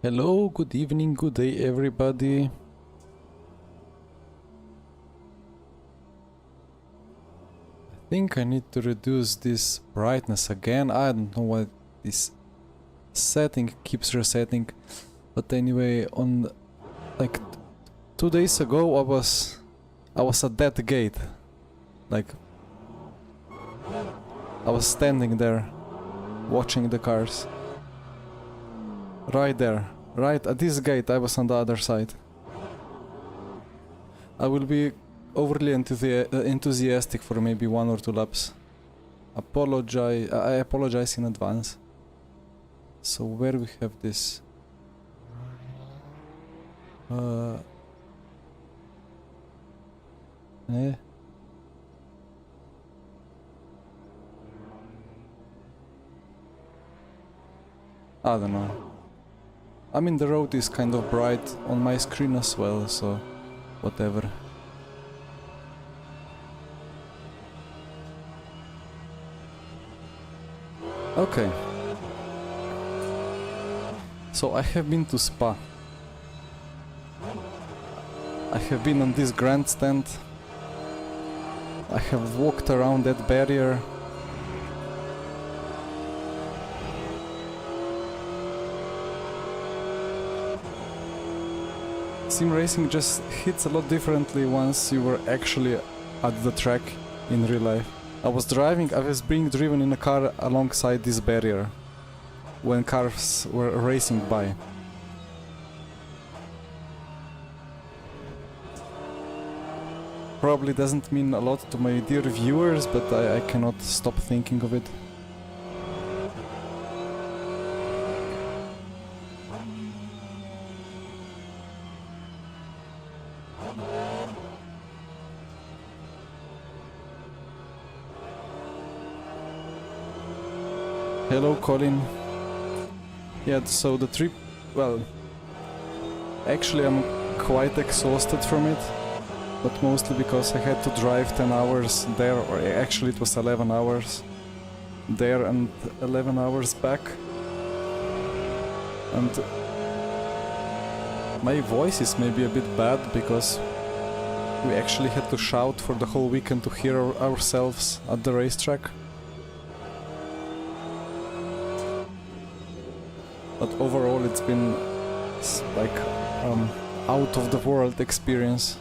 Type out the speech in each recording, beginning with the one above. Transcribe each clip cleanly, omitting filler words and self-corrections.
Hello, good evening, good day everybody. I think I need to reduce this brightness again. I don't know why this setting keeps resetting. But anyway, on like 2 days ago I was at that gate. Like I was standing there watching the cars. Right there. Right at this gate, I was on the other side. I will be overly enthusiastic for maybe 1 or 2 laps. I apologize in advance. So where we have this? I don't know. I mean, the road is kind of bright on my screen as well, so whatever. Okay. So I have been to Spa. I have been on this grandstand. I have walked around that barrier. Sim racing just hits a lot differently once you were actually at the track in real life. I was being driven in a car alongside this barrier when cars were racing by. Probably doesn't mean a lot to my dear viewers, but I cannot stop thinking of it. Hello, Colin. Yeah, so the trip, well, actually I'm quite exhausted from it, but mostly because I had to drive 10 hours there, or actually it was 11 hours there and 11 hours back. And my voice is maybe a bit bad because we actually had to shout for the whole weekend to hear ourselves at the racetrack. But overall it's been like out of the world experience.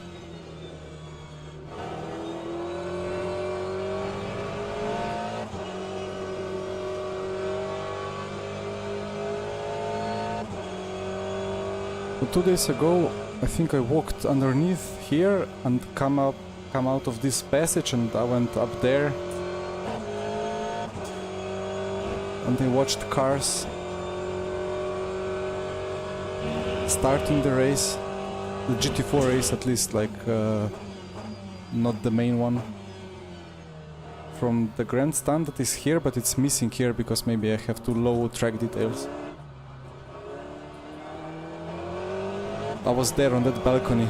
So 2 days ago I think I walked underneath here and come out of this passage, and I went up there and I watched cars starting the race, the GT4 race at least, like not the main one, from the grandstand that is here, but it's missing here because maybe I have too low track details. I was there on that balcony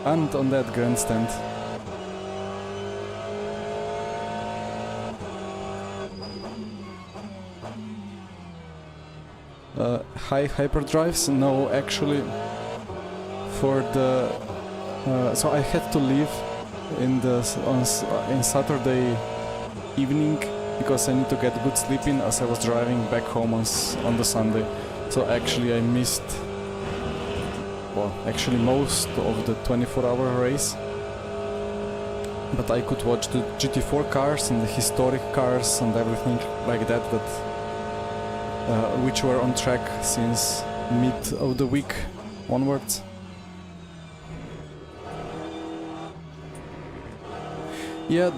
and on that grandstand. High hyperdrives? No, actually, for the so I had to leave in Saturday evening because I need to get good sleep in as I was driving back home on the Sunday. So actually I missed, well, actually most of the 24-hour race. But I could watch the GT4 cars and the historic cars and everything like that which were on track since mid of the week onwards. Yeah,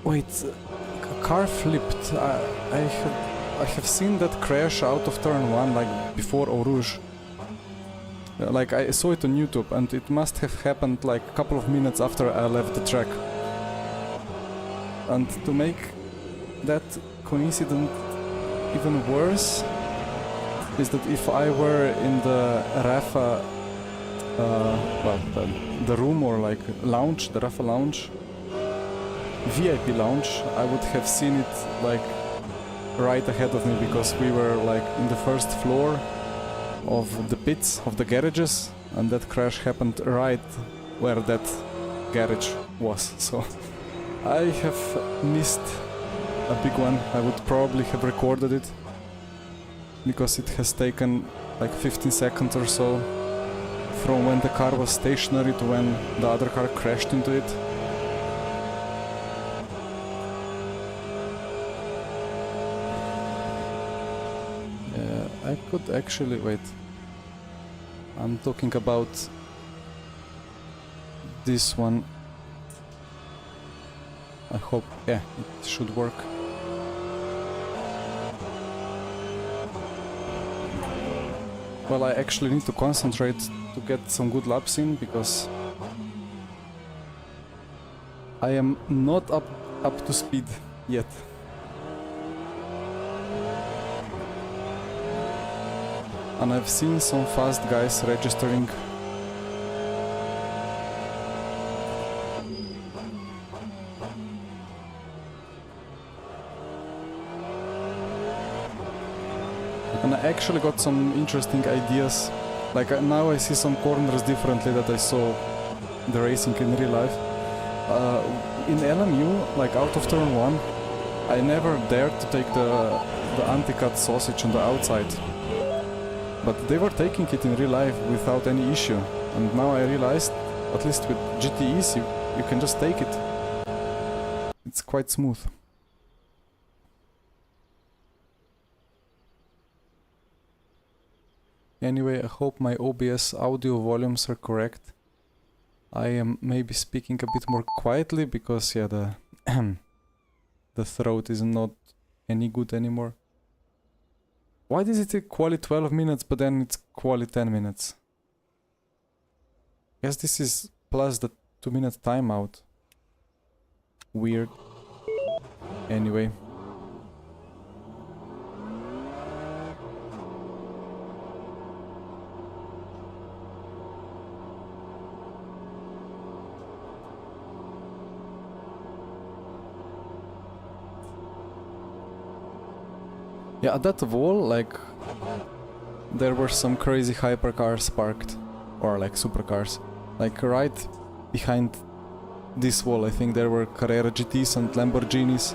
wait, a car flipped. I have seen that crash out of turn 1, like before Eau Rouge. Like I saw it on YouTube, and it must have happened like a couple of minutes after I left the track. And to make that coincidence even worse is that if I were in the Rafa, the room or like lounge, the Rafa lounge, VIP lounge, I would have seen it like right ahead of me because we were like in the first floor of the pits of the garages, and that crash happened right where that garage was. So I have missed a big one. I would probably have recorded it because it has taken like 15 seconds or so from when the car was stationary to when the other car crashed into it. I could actually wait. I'm talking about this one. I hope, yeah, it should work. Well, I actually need to concentrate to get some good laps in because I am not up to speed yet. And I've seen some fast guys registering. And I actually got some interesting ideas. Like now I see some corners differently that I saw the racing in real life. In LMU, like out of turn 1, I never dared to take the anti-cut sausage on the outside. But they were taking it in real life without any issue. And now I realized, at least with GTEs, you can just take it. It's quite smooth. Anyway, I hope my OBS audio volumes are correct. I am maybe speaking a bit more quietly because, yeah, the throat is not any good anymore. Why does it take quali 12 minutes but then it's quali 10 minutes? Guess this is plus the 2-minute timeout. Weird. Anyway. Yeah, at that wall, like, there were some crazy hypercars parked, or like supercars. Like right behind this wall, I think there were Carrera GTs and Lamborghinis.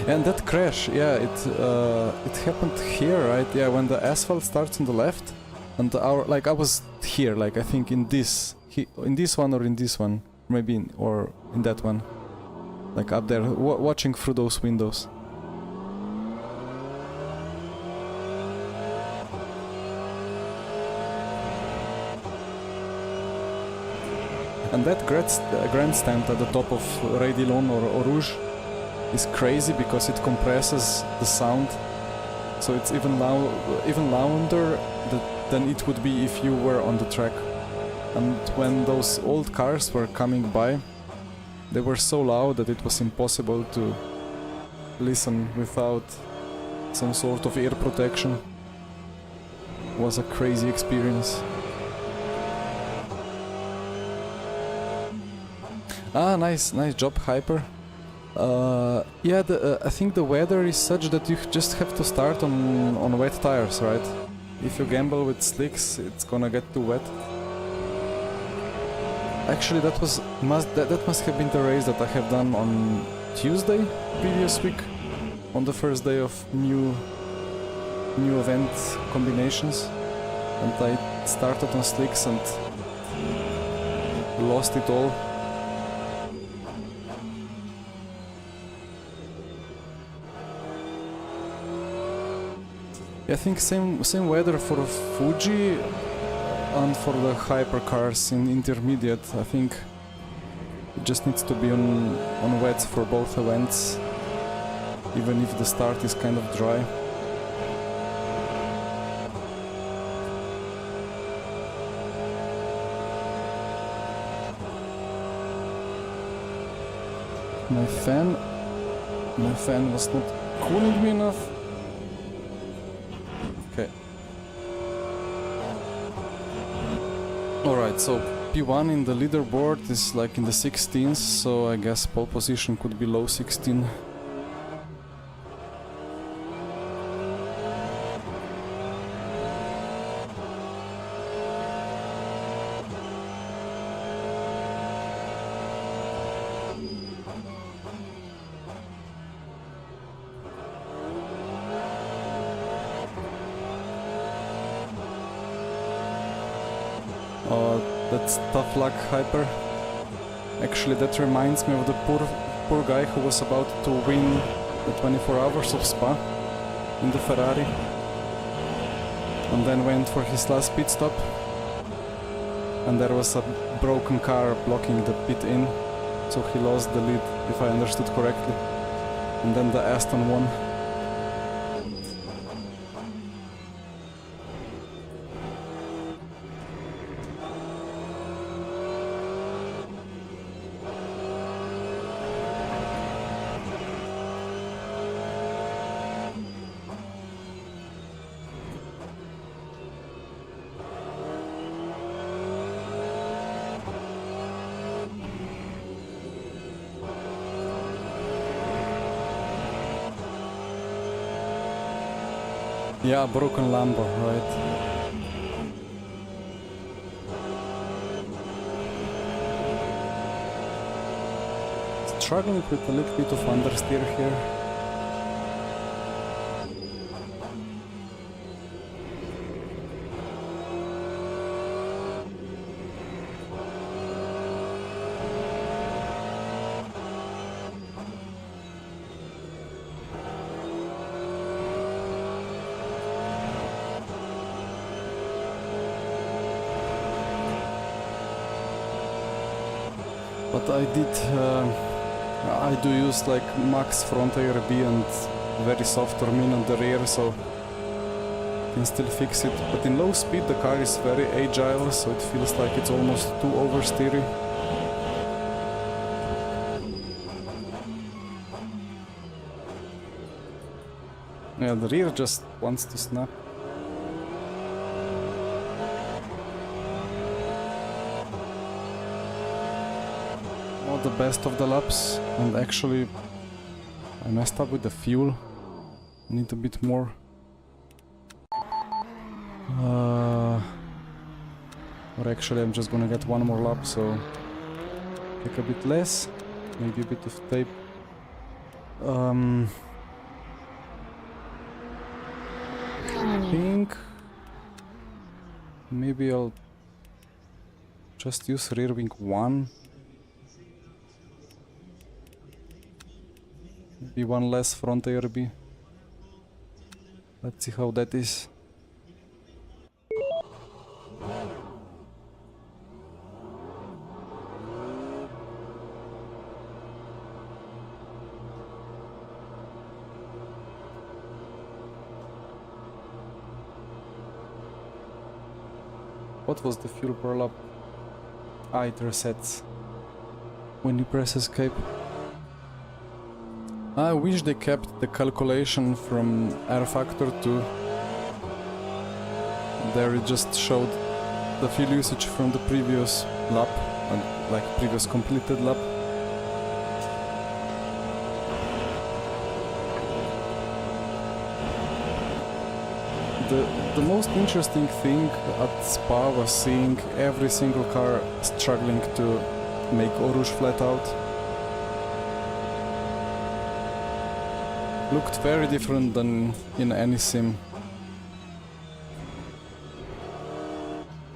And that crash, yeah, it happened here, right? Yeah, when the asphalt starts on the left, and I was here, like I think in this one or in this one, maybe or in that one, like up there, watching through those windows. And that grandstand at the top of Ray Dillon or Rouge is crazy because it compresses the sound, so it's even louder than it would be if you were on the track. And when those old cars were coming by, they were so loud that it was impossible to listen without some sort of ear protection. It was a crazy experience. Ah, nice job, Hyper. Yeah, I think the weather is such that you just have to start on wet tires, right? If you gamble with slicks, it's gonna get too wet. Actually, that must have been the race that I have done on Tuesday previous week, on the first day of new event combinations, and I started on slicks and lost it all. I think same weather for Fuji and for the hypercars in intermediate. I think it just needs to be on wets for both events, even if the start is kind of dry. My fan was not cooling me enough. Okay. Alright, so P1 in the leaderboard is like in the 16s, so I guess pole position could be low 16. That's tough luck, Hyper. Actually, that reminds me of the poor guy who was about to win the 24 hours of Spa in the Ferrari and then went for his last pit stop, and there was a broken car blocking the pit in, so he lost the lead, if I understood correctly, and then the Aston won. Yeah, broken Lambo, right. Struggling with a little bit of understeer here. But I do use like max front ARB and very soft Tormin on the rear, so I can still fix it. But in low speed the car is very agile, so it feels like it's almost too oversteery. Yeah, the rear just wants to snap. Not the best of the laps, and actually I messed up with the fuel. I need a bit more. Or actually I'm just gonna get one more lap, so take a bit less, maybe a bit of tape. I think maybe I'll just use rear wing 1. Maybe one less front ARB. Let's see how that is. What was the fuel per lap? Ah, it resets when you press escape. I wish they kept the calculation from R factor 2. There it just showed the fuel usage from the previous lap, and like previous completed lap. The most interesting thing at Spa was seeing every single car struggling to make Eau Rouge flat out. Looked very different than in any sim.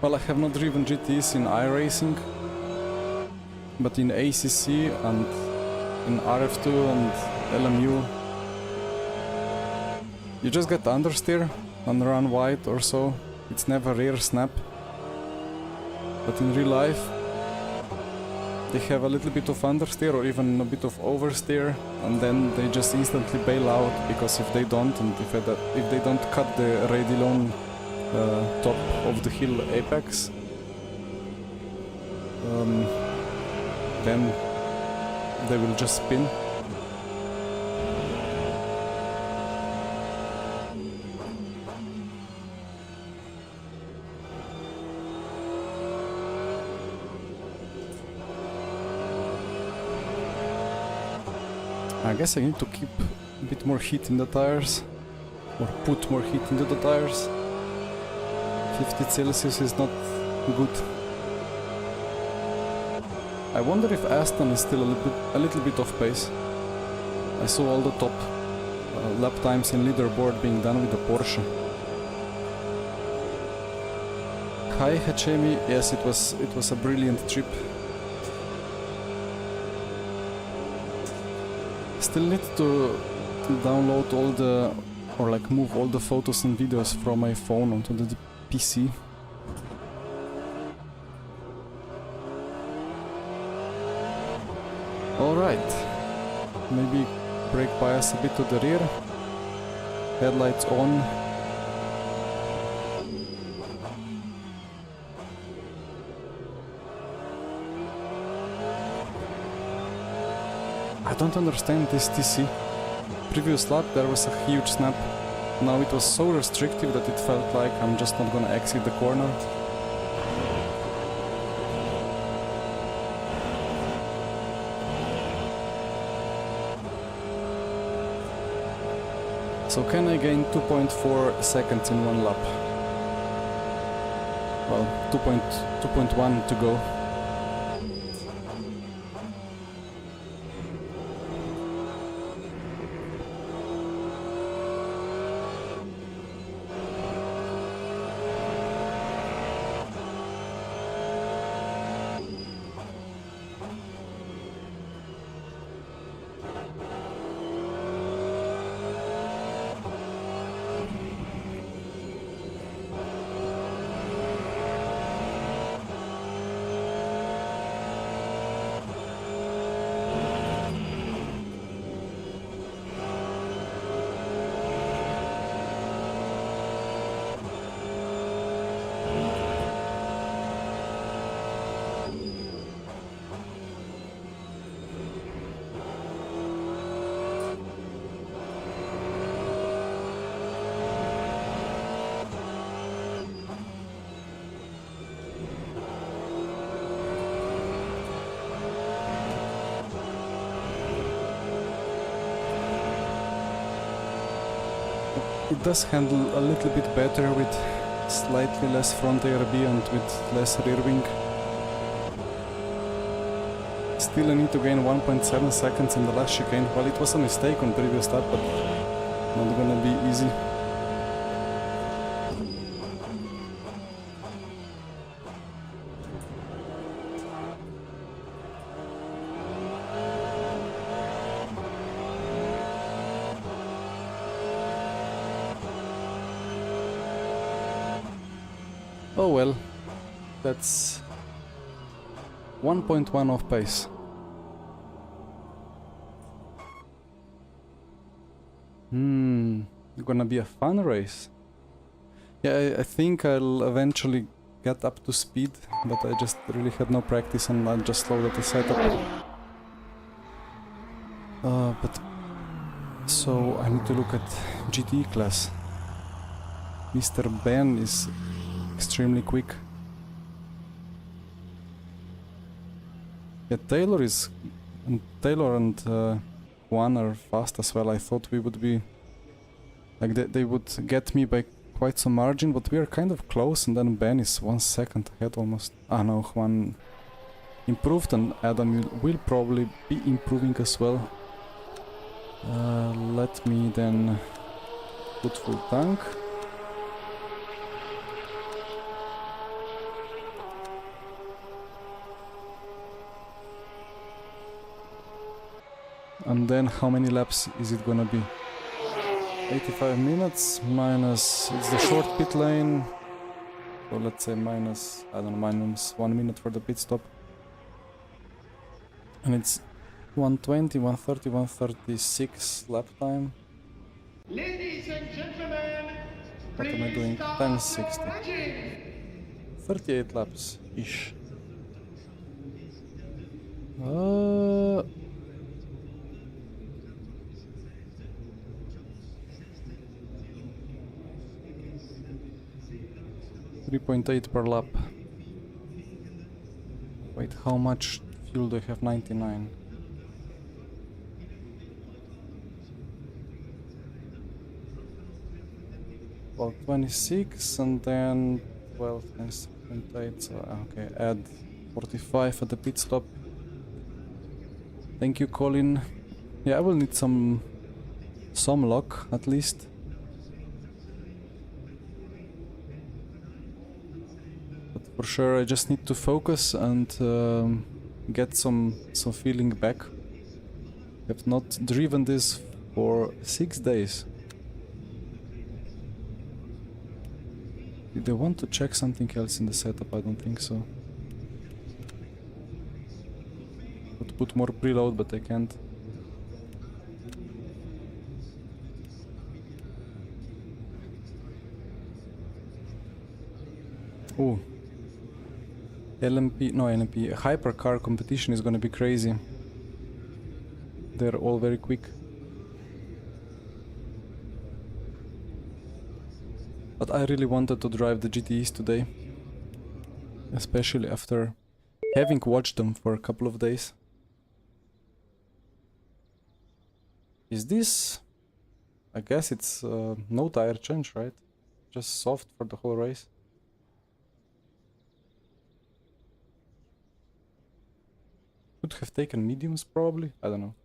Well, I have not driven GTs in iRacing, but in ACC and in RF2 and LMU, you just get understeer and run wide or so. It's never rear snap. But in real life, they have a little bit of understeer or even a bit of oversteer, and then they just instantly bail out, because if they don't, and if they don't cut the Radilon top of the hill apex, then they will just spin. I guess I need to keep a bit more heat in the tires, or put more heat into the tires. 50 Celsius is not good. I wonder if Aston is still a little bit off pace. I saw all the top lap times in leaderboard being done with the Porsche. Hi Hachemi, yes, it was a brilliant trip. Still need to download all the, or like move all the photos and videos from my phone onto the PC. Alright, maybe brake bias a bit to the rear, headlights on. I don't understand this TC. Previous lap there was a huge snap. Now it was so restrictive that it felt like I'm just not gonna exit the corner. So can I gain 2.4 seconds in one lap? Well, 2.1 to go. It does handle a little bit better with slightly less front ARB and with less rear wing. Still I need to gain 1.7 seconds in the last chicane. Well, it was a mistake on previous lap, but not gonna be easy. Oh well, that's 1.1 off pace. Gonna be a fun race. Yeah, I think I'll eventually get up to speed, but I just really had no practice and I just slowed at the setup. But so I need to look at GT class. Mr. Ben is extremely quick. Yeah, Taylor and Juan are fast as well. I thought we would be like they would get me by quite some margin, but we are kind of close, and then Ben is 1 second ahead almost. Ah no, Juan improved and Adam will probably be improving as well. Let me then put full tank. And then how many laps is it gonna be? 85 minutes minus, it's the short pit lane, so let's say minus, I don't know, minus 1 minute for the pit stop. And it's 120, 130, 136 lap time. Ladies and gentlemen, What am I doing? 1060. 38 laps ish. 3.8 per lap. Wait, how much fuel do I have? 99. Well, 26 and then 12 and 6.8, so okay, add 45 at the pit stop. Thank you, Colin. Yeah, I will need some luck at least. sure. I just need to focus and get some feeling back. Have not driven this for 6 days. Did I want to check something else in the setup? I don't think so. Could put more preload, but I can't. Ooh. LMP, hypercar competition is gonna be crazy. They're all very quick. But I really wanted to drive the GTEs today. Especially after having watched them for a couple of days. Is this... I guess it's no tire change, right? Just soft for the whole race. Could have taken mediums probably, I don't know.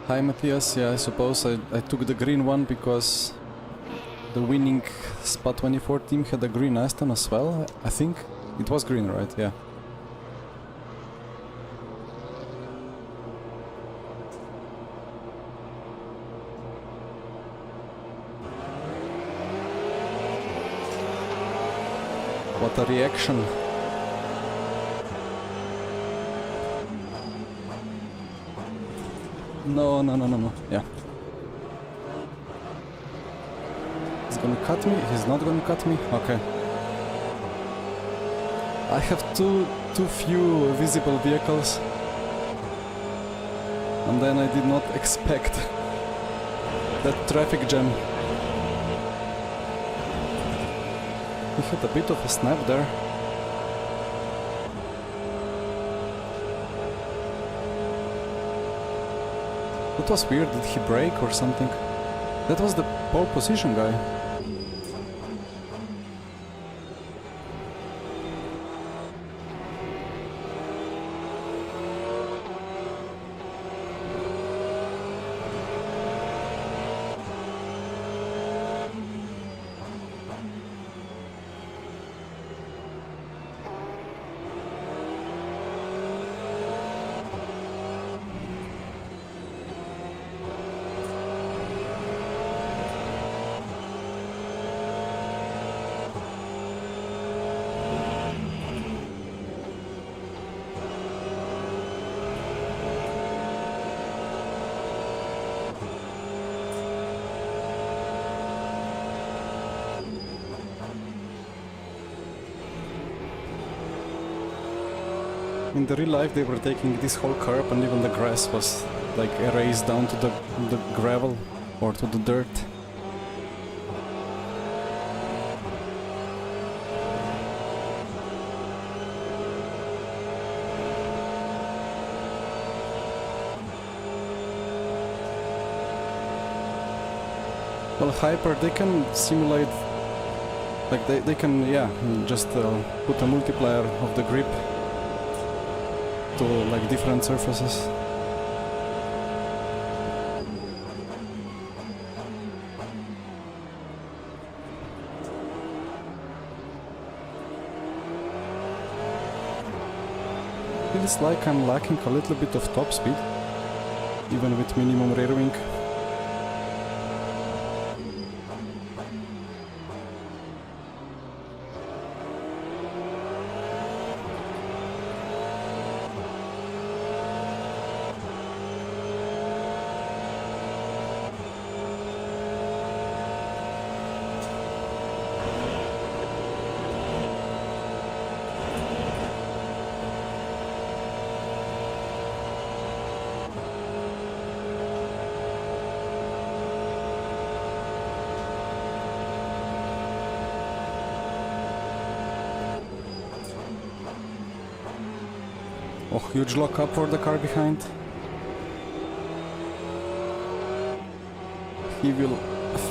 Hi Matthias, yeah, I suppose I took the green one because the winning SPA24 team had a green Aston as well, I think. It was green, right? Yeah. What a reaction. No, yeah. He's gonna cut me? He's not gonna cut me? Okay. I have too few visible vehicles. And then I did not expect that traffic jam. He had a bit of a snap there. That was weird, did he brake or something? That was the pole position guy. In the real life they were taking this whole curb and even the grass was like erased down to the gravel or to the dirt. Well, Hyper, they can simulate, like they can, yeah, just put a multiplier of the grip to like different surfaces. Feels like I'm lacking a little bit of top speed, even with minimum rear wing. Oh, huge lock-up for the car behind. He will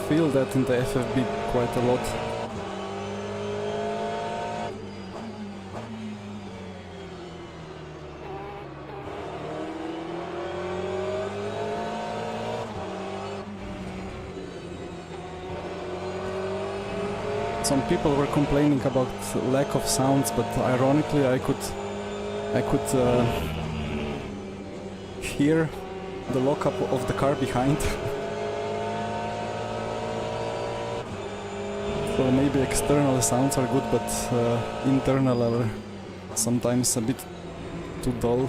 feel that in the FFB quite a lot. Some people were complaining about lack of sounds, but ironically I could hear the lockup of the car behind. So maybe external sounds are good, but internal are sometimes a bit too dull.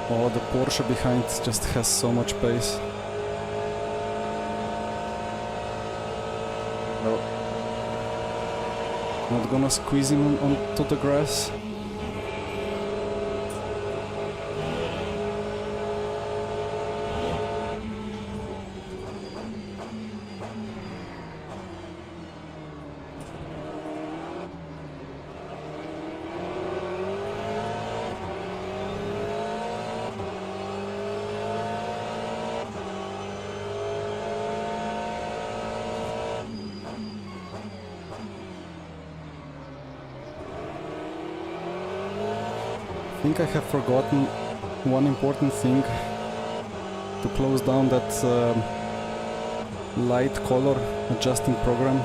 Oh, the Porsche behind just has so much pace. No. Not gonna squeeze him onto the grass. I think I have forgotten one important thing to close down that light color adjusting program.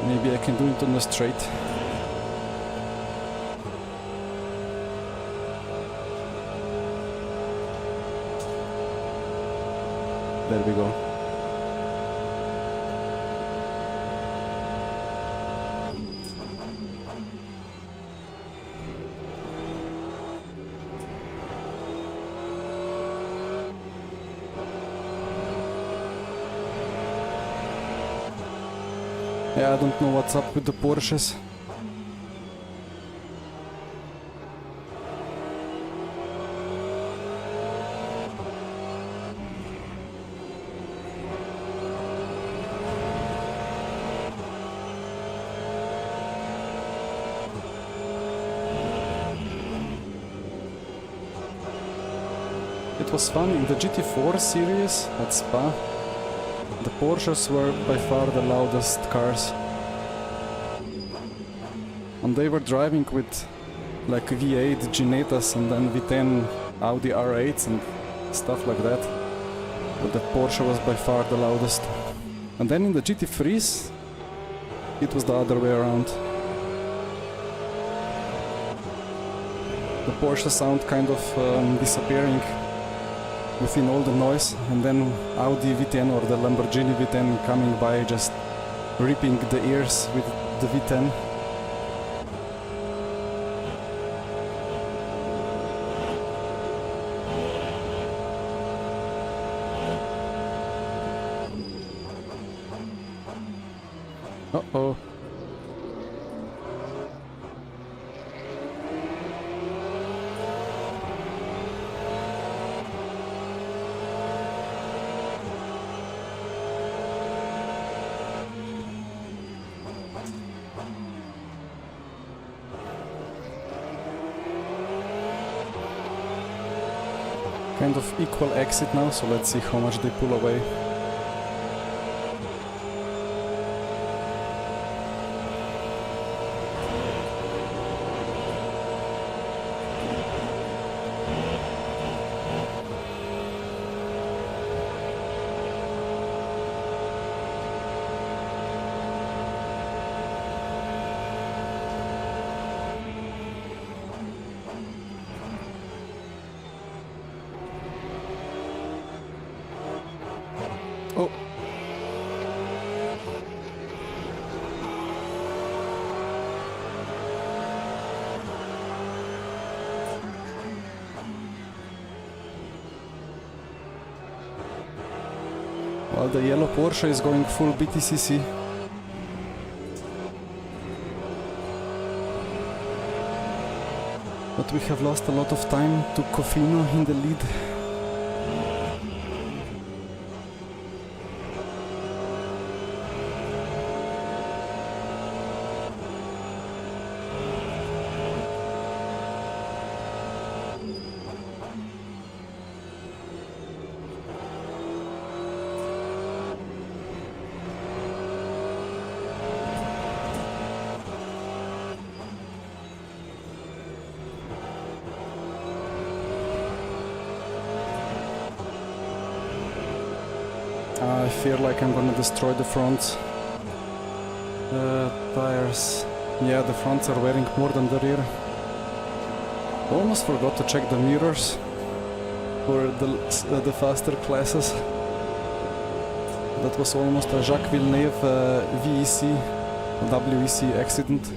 Maybe I can do it on the straight. There we go. Yeah, I don't know what's up with the Porsches. It was fun in the GT4 series at Spa. The Porsches were by far the loudest cars. And they were driving with like V8 Ginetas and then V10 Audi R8s and stuff like that. But the Porsche was by far the loudest. And then in the GT3s, it was the other way around. The Porsche sound kind of disappearing within all the noise, and then Audi V10 or the Lamborghini V10 coming by, just ripping the ears with the V10. Uh-oh. Kind of equal exit now, so let's see how much they pull away. Oh. Well, the yellow Porsche is going full BTCC. But we have lost a lot of time to Cofino in the lead. I feel like I'm gonna destroy the front tires. Yeah, the fronts are wearing more than the rear. Almost forgot to check the mirrors for the faster classes. That was almost a Jacques Villeneuve WEC accident.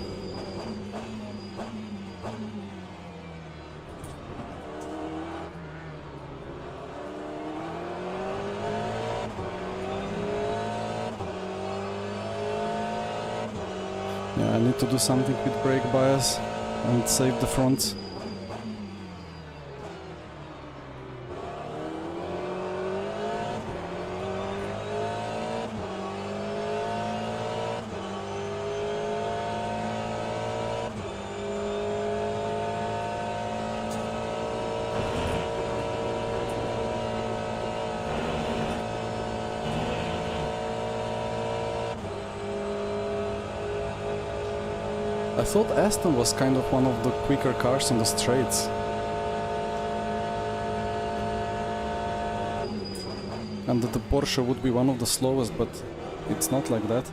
Yeah, I need to do something with brake bias and save the fronts. I thought Aston was kind of one of the quicker cars on the straights. And that the Porsche would be one of the slowest, but it's not like that.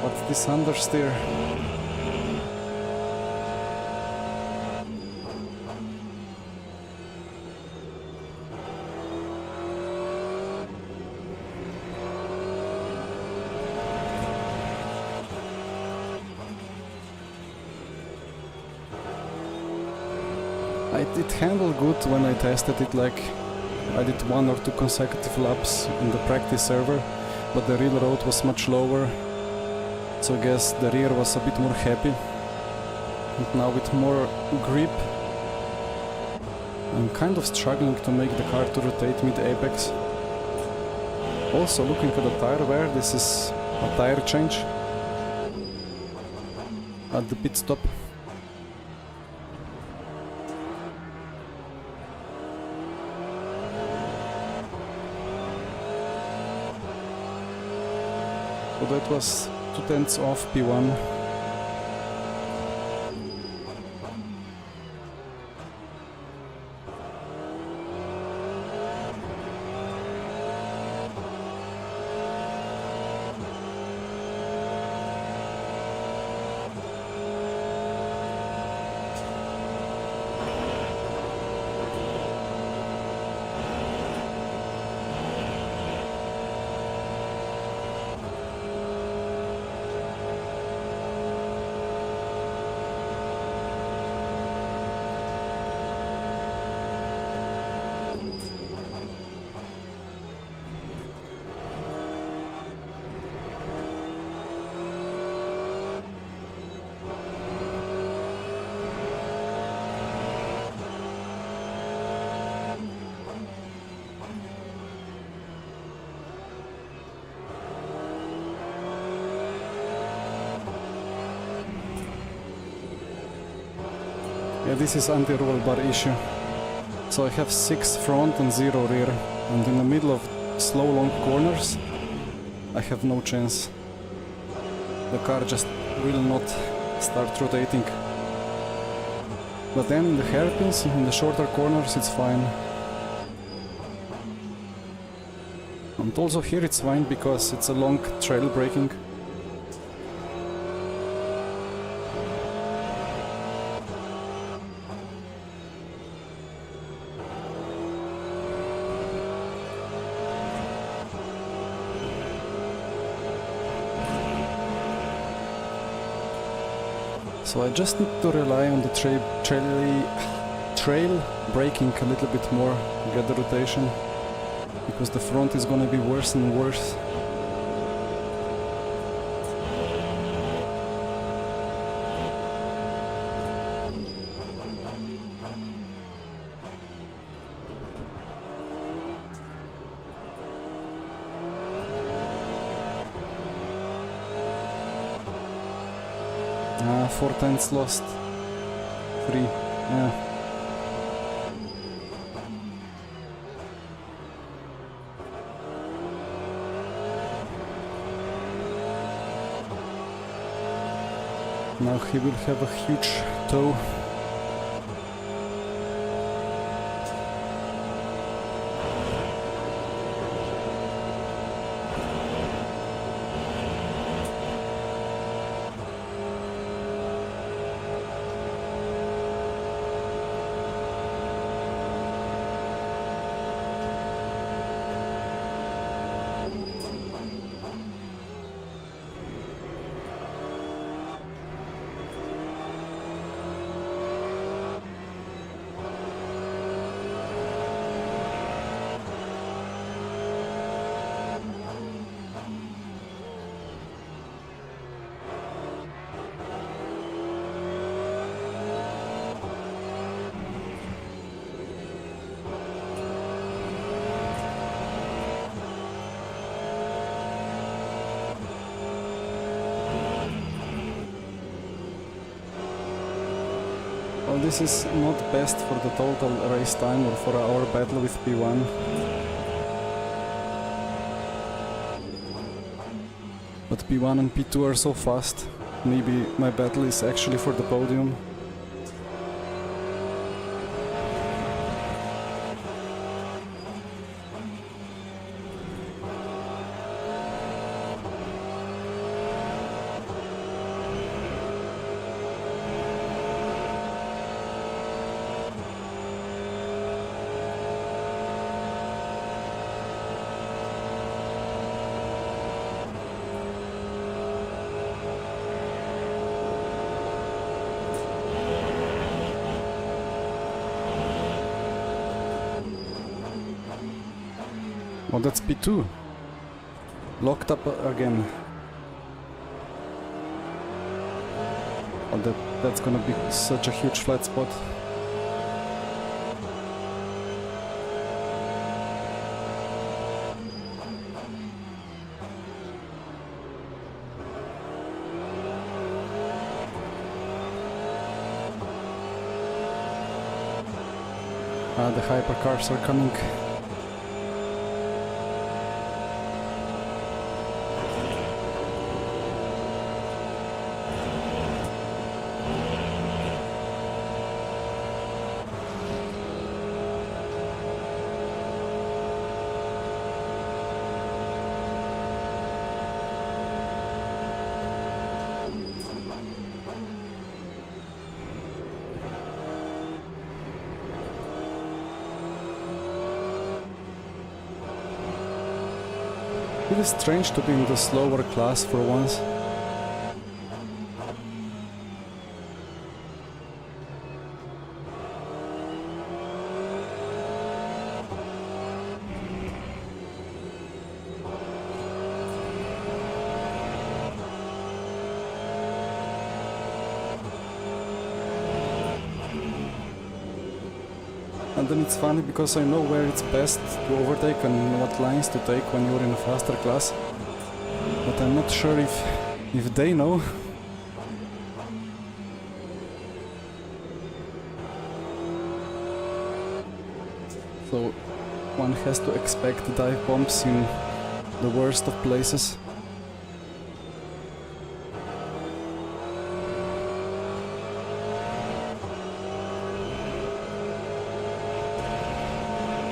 What's this understeer? It handled good when I tested it, like I did 1 or 2 consecutive laps in the practice server, but the real road was much lower. So I guess the rear was a bit more happy. And now with more grip, I'm kind of struggling to make the car to rotate mid-apex. Also looking at the tire wear, this is a tire change at the pit stop. So that was 2/10 off P1. Yeah, this is anti-roll bar issue. So I have 6 front and 0 rear, and in the middle of slow long corners I have no chance. The car just will not start rotating. But then in the hairpins, in the shorter corners, it's fine. And also here it's fine because it's a long trail braking. So I just need to rely on the trail braking a little bit more to get the rotation, because the front is gonna be worse and worse. Ah, 4 tenths lost. 3, yeah. Now he will have a huge toe. Well, this is not best for the total race time or for our battle with P1. But P1 and P2 are so fast. Maybe my battle is actually for the podium. Oh, that's P2. Locked up again. Oh, that's gonna be such a huge flat spot. The hypercars are coming. It is strange to be in the slower class for once. And then it's funny because I know where it's best to overtake and what lines to take when you're in a faster class. But I'm not sure if they know. So one has to expect dive bombs in the worst of places.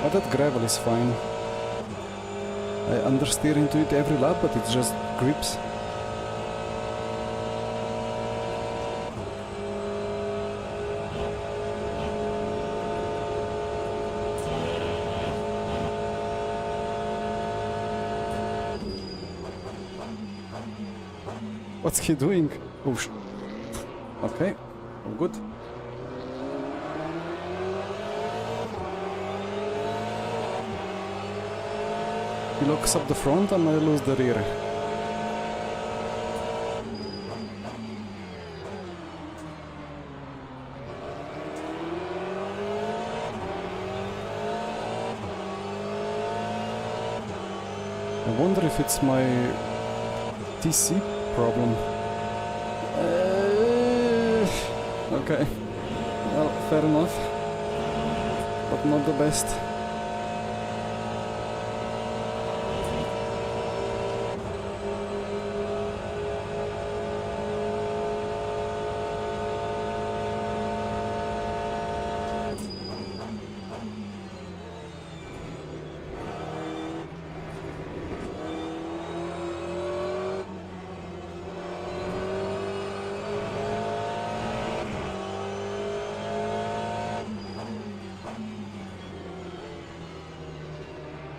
But that gravel is fine. I understeer into it every lap, but it just grips. What's he doing? Oh, Okay, all good. He locks up the front and I lose the rear. I wonder if it's my TC problem. Okay, well, fair enough, but not the best.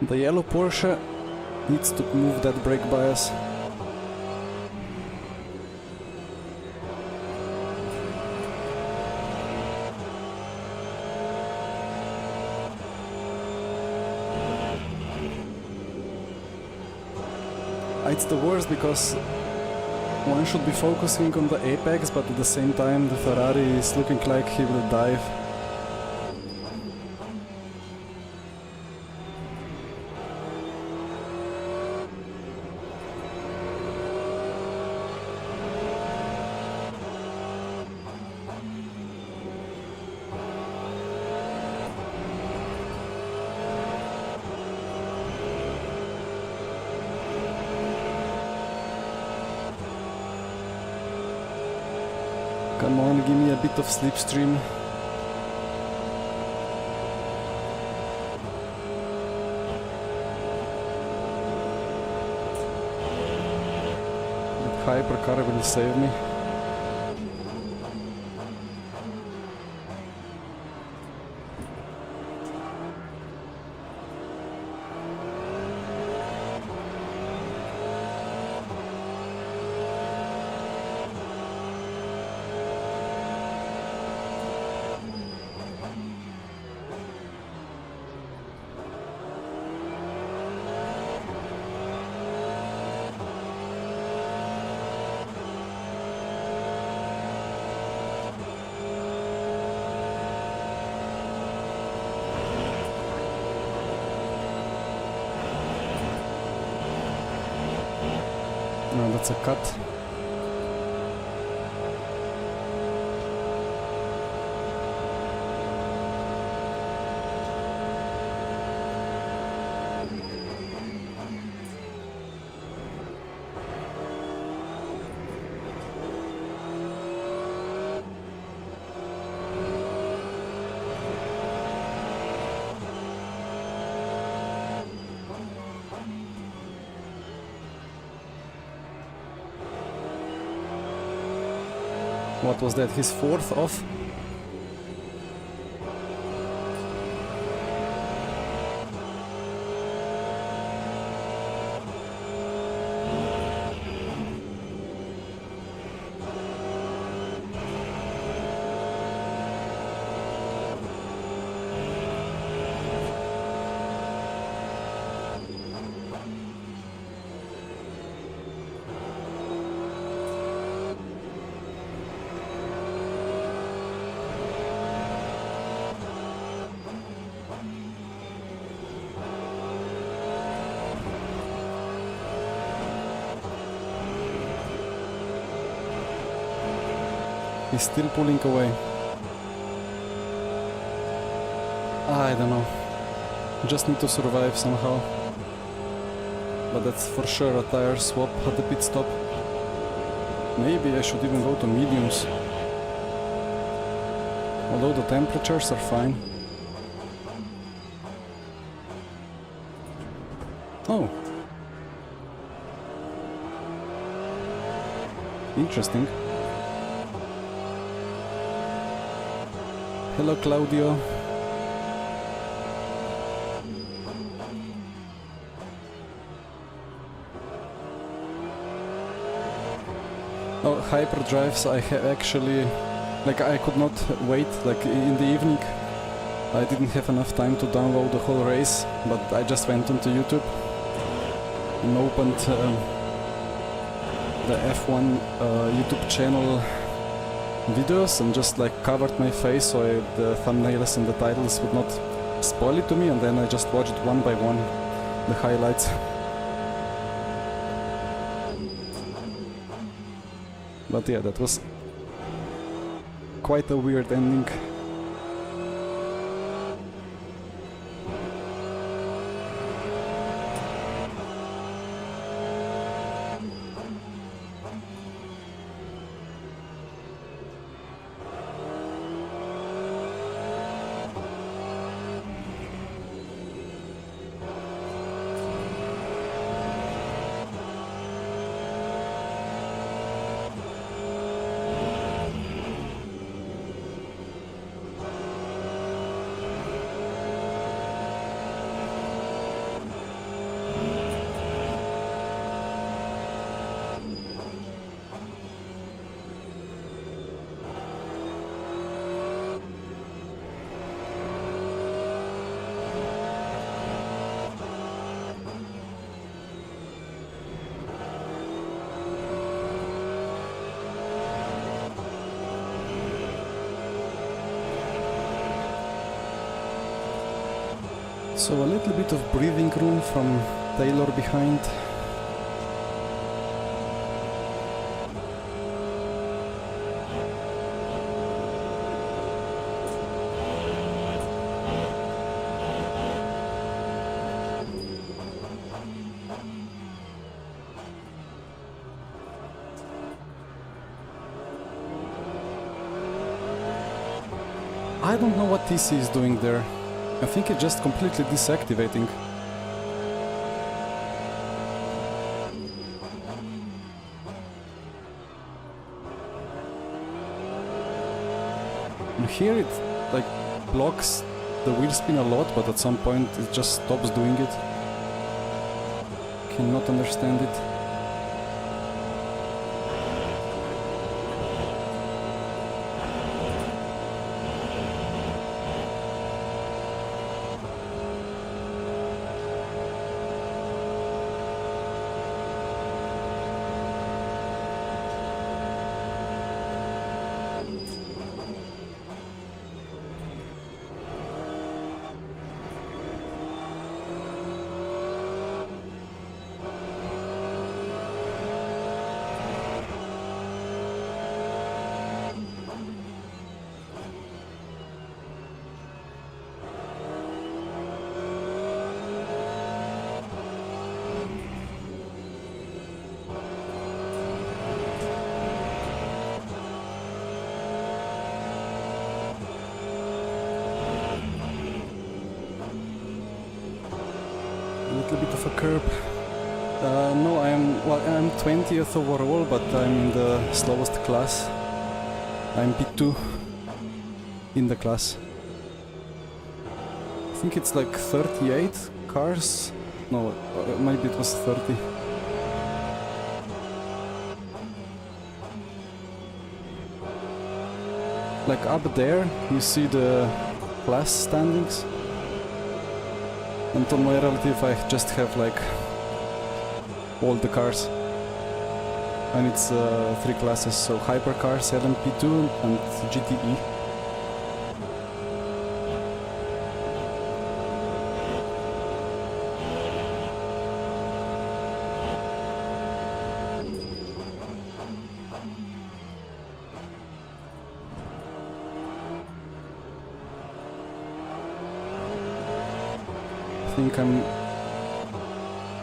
The yellow Porsche needs to move that brake bias. It's the worst because one should be focusing on the apex, but at the same time the Ferrari is looking like he will dive. Come on, give me a bit of slipstream. That hypercar will save me. No, that's a cut. What was that? His fourth off? He's still pulling away. I don't know. Just need to survive somehow. But that's for sure a tire swap at the pit stop. Maybe I should even go to mediums. Although the temperatures are fine. Oh. Interesting. Hello, Claudio. Oh, hyperdrives I have actually... Like I could not wait, like in the evening. I didn't have enough time to download the whole race, but I just went onto YouTube and opened the F1 YouTube channel videos and just like covered my face so the thumbnails and the titles would not spoil it to me, and then I just watched one by one the highlights. But yeah, that was quite a weird ending. So a little bit of breathing room from Taylor behind. I don't know what TC is doing there. I think it's just completely deactivating. And here it like blocks the wheel spin a lot, but at some point it just stops doing it. Cannot understand it. A little bit of a curb. No, I'm 20th overall, but I'm in the slowest class. I'm P2 in the class. I think it's like 38 cars. No, maybe it was 30. Like up there, you see the class standings. And on my relative I just have like all the cars. And it's 3 classes, so Hypercars, LMP2 and GTE. I think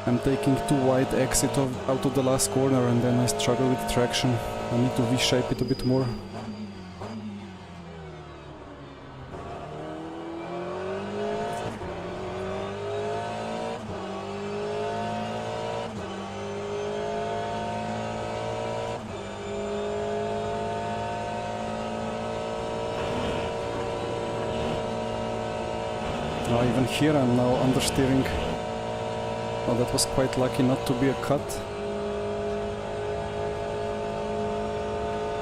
I'm taking too wide exit out of the last corner, and then I struggle with traction. I need to V-shape it a bit more. Even here I'm now understeering. Oh, that was quite lucky not to be a cut.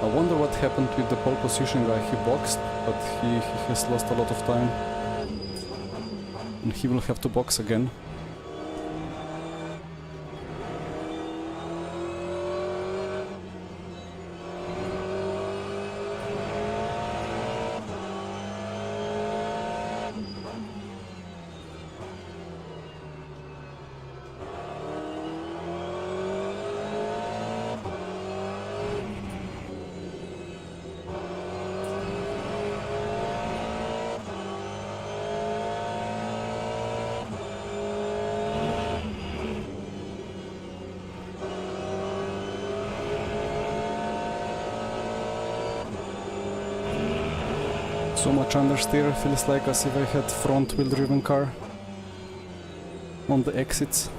I wonder what happened with the pole position guy. He boxed, but he has lost a lot of time. And he will have to box again. So much understeer, feels like as if I had front wheel driven car on the exits.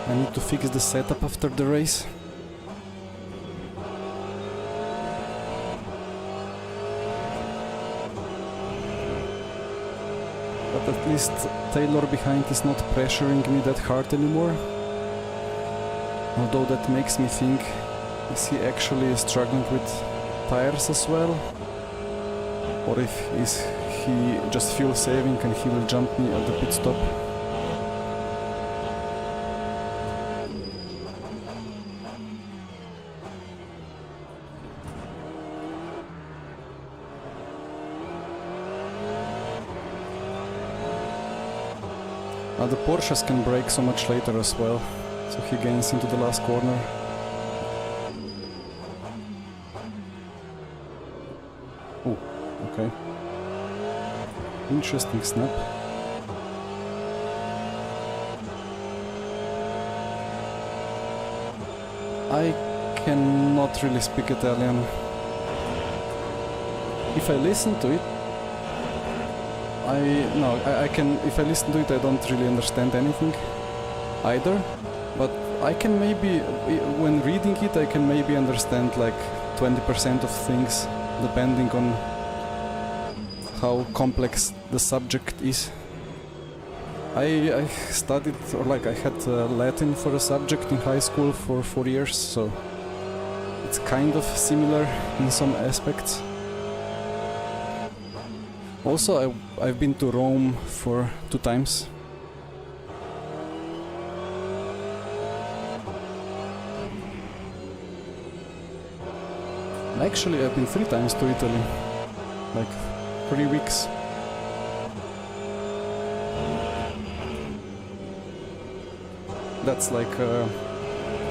I need to fix the setup after the race. But at least Taylor behind is not pressuring me that hard anymore. Although that makes me think, is he actually struggling with tires as well? Or if is he just fuel saving and he will jump me at the pit stop? The Porsches can brake so much later as well. So he gains into the last corner. Oh, okay. Interesting snap. I cannot really speak Italian. If I listen to it, I can. If I listen to it, I don't really understand anything either. But I can maybe, when reading it, I can maybe understand like 20% of things, depending on how complex the subject is. I studied, or like I had Latin for a subject in high school for 4 years, so it's kind of similar in some aspects. Also, I've been to Rome for 2 times. Actually, I've been 3 times to Italy, like 3 weeks. That's like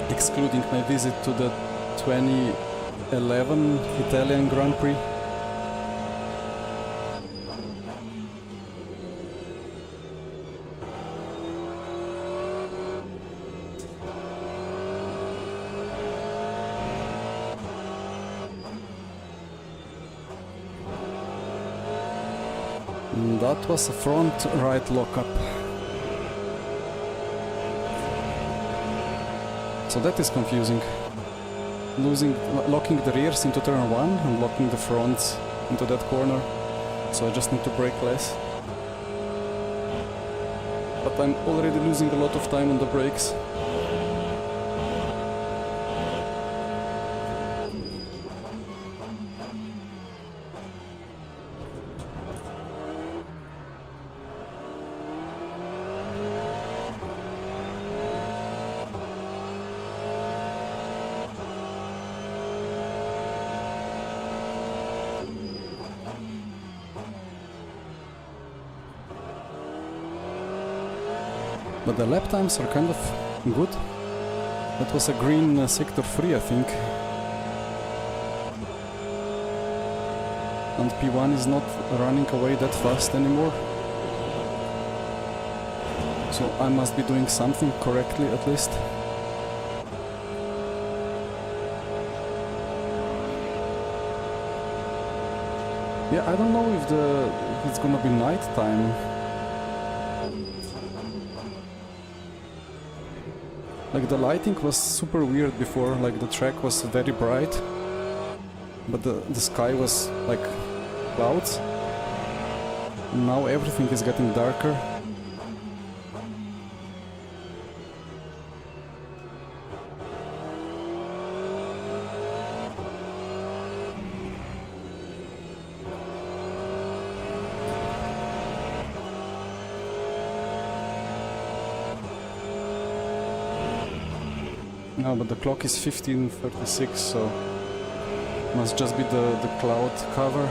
excluding my visit to the 2011 Italian Grand Prix. That was a front right lockup. So that is confusing. Locking the rears into turn 1 and locking the fronts into that corner. So I just need to brake less. But I'm already losing a lot of time on the brakes. But the lap times are kind of good. That was a green sector 3, I think. And P1 is not running away that fast anymore. So I must be doing something correctly at least. Yeah, I don't know if it's gonna be night time. Like the lighting was super weird before, like the track was very bright, but the sky was like clouds. Now everything is getting darker. No, but the clock is 15:36, so must just be the cloud cover.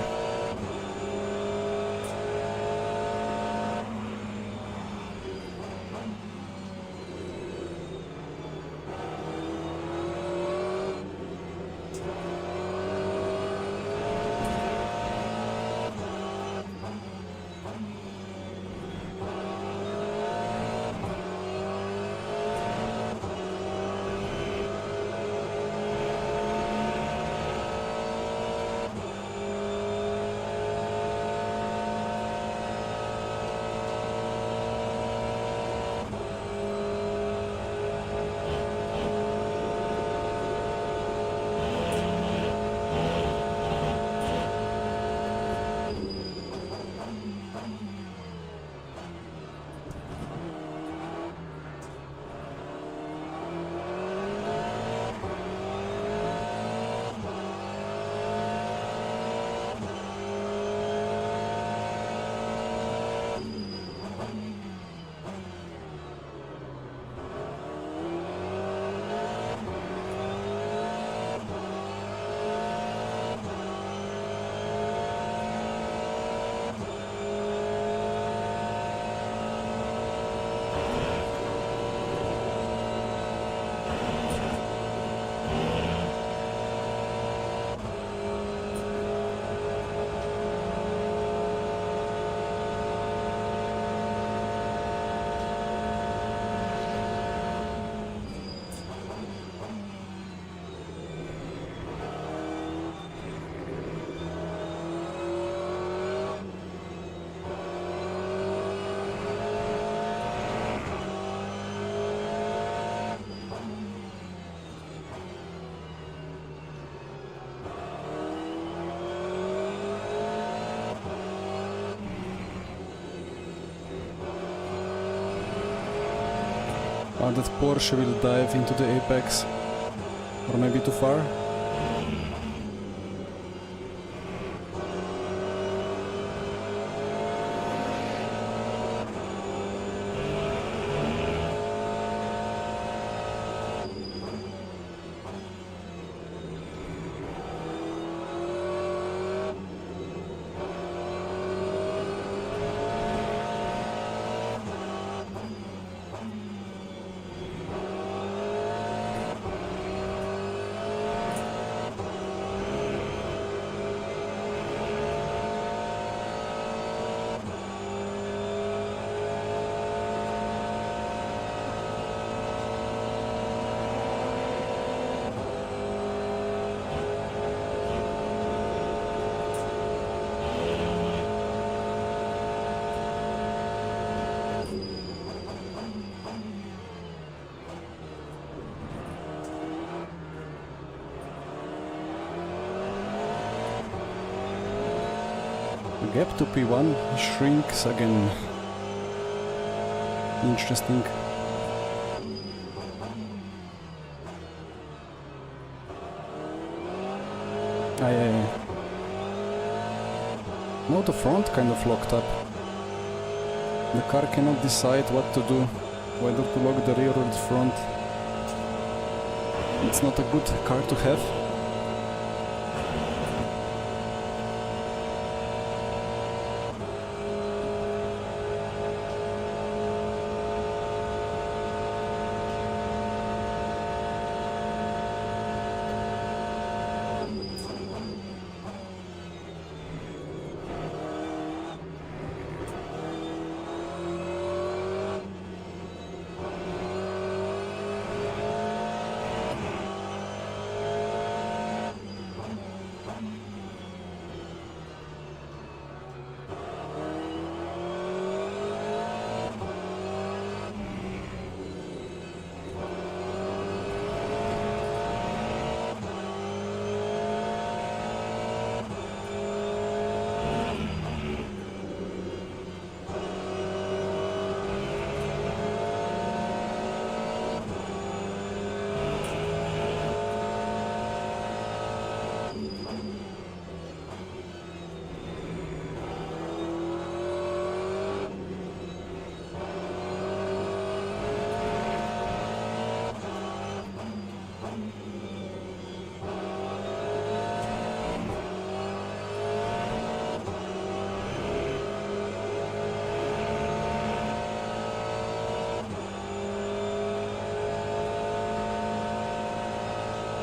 That Porsche will dive into the apex, or maybe too far. Gap to P1 shrinks again. Interesting. Aye. Now the front kind of locked up. The car cannot decide what to do, whether to lock the rear or the front. It's not a good car to have.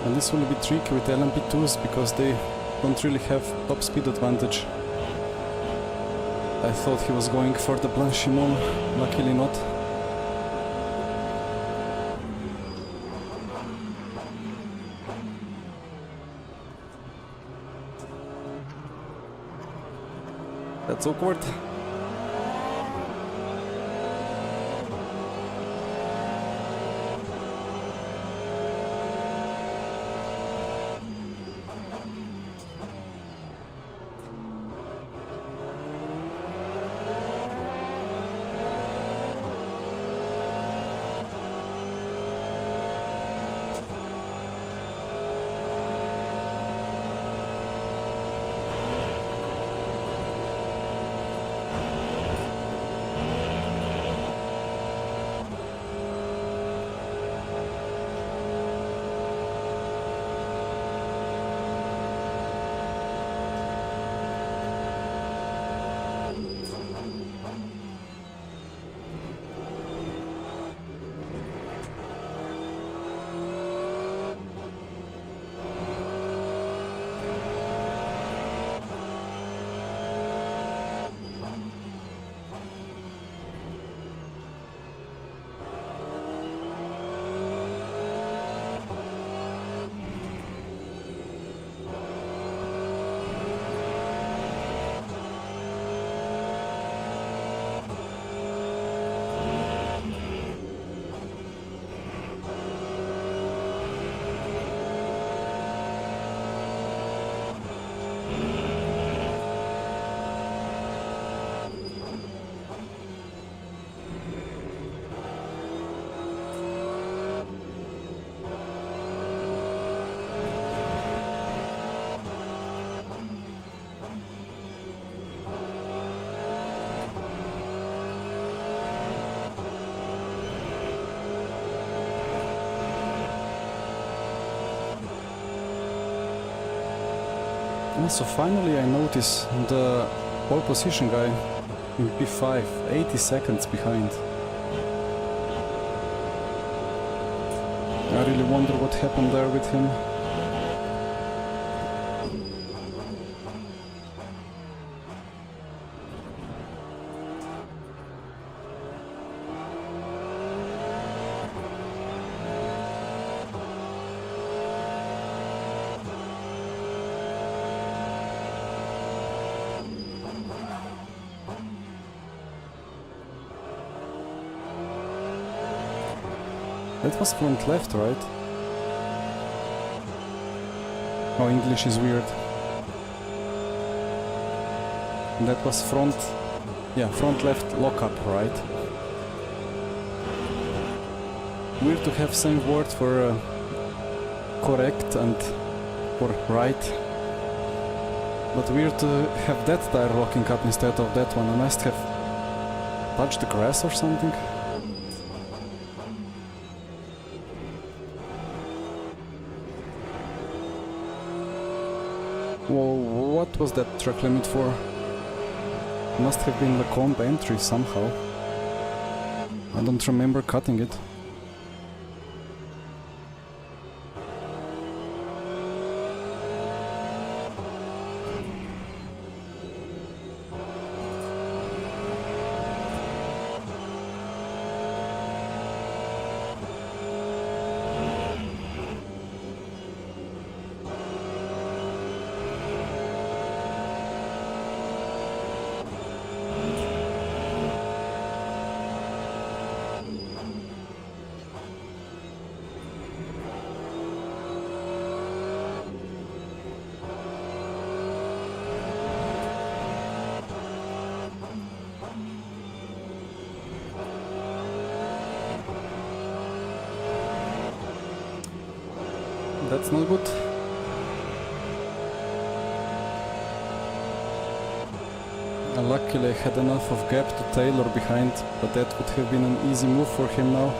And this will be tricky with LMP2s because they don't really have top speed advantage. I thought he was going for the Blanchimont, luckily not. That's awkward. So finally I notice the pole position guy in P5, 80 seconds behind. I really wonder what happened there with him. That was front left, right? Oh, English is weird. And that was front... yeah, front left lockup, right? Weird to have same word for correct and for right. But weird to have that tire locking up instead of that one. I must have touched the grass or something. Well, what was that track limit for? Must have been the comp entry somehow. I don't remember cutting it. That's not good. Luckily I had enough of gap to Taylor behind, but that would have been an easy move for him now.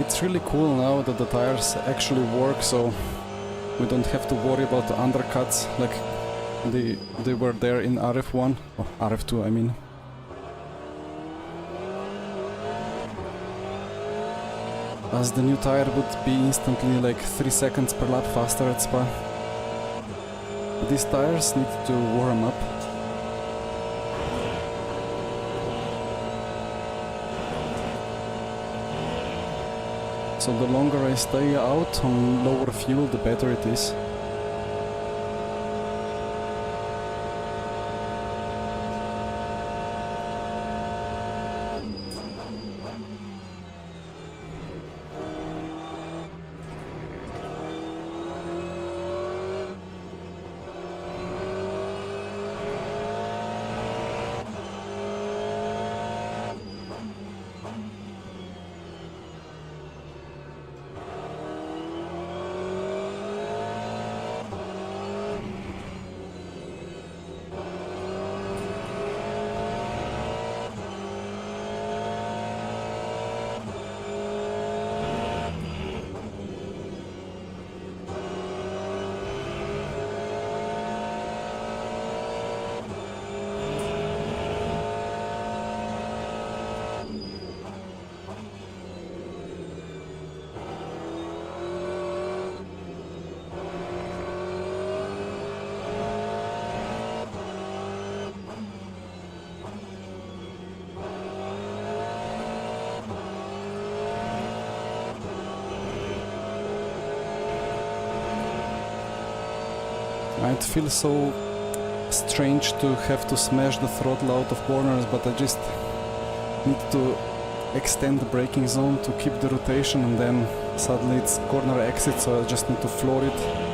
it's really cool now that the tires actually work, so we don't have to worry about the undercuts like they were there in RF1, or RF2 I mean. As the new tire would be instantly like 3 seconds per lap faster at Spa. But these tires need to warm up. So the longer I stay out on lower fuel, the better it is. It feels so strange to have to smash the throttle out of corners, but I just need to extend the braking zone to keep the rotation, and then suddenly it's corner exit, so I just need to floor it.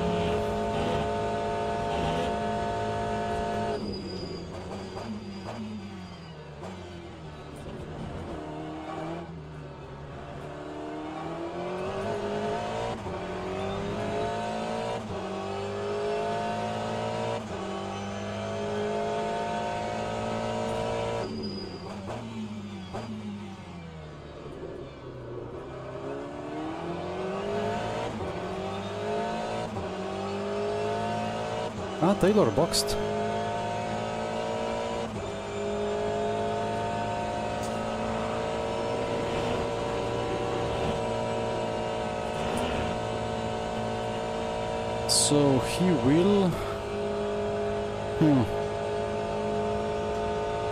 Ah, Taylor boxed. So he will...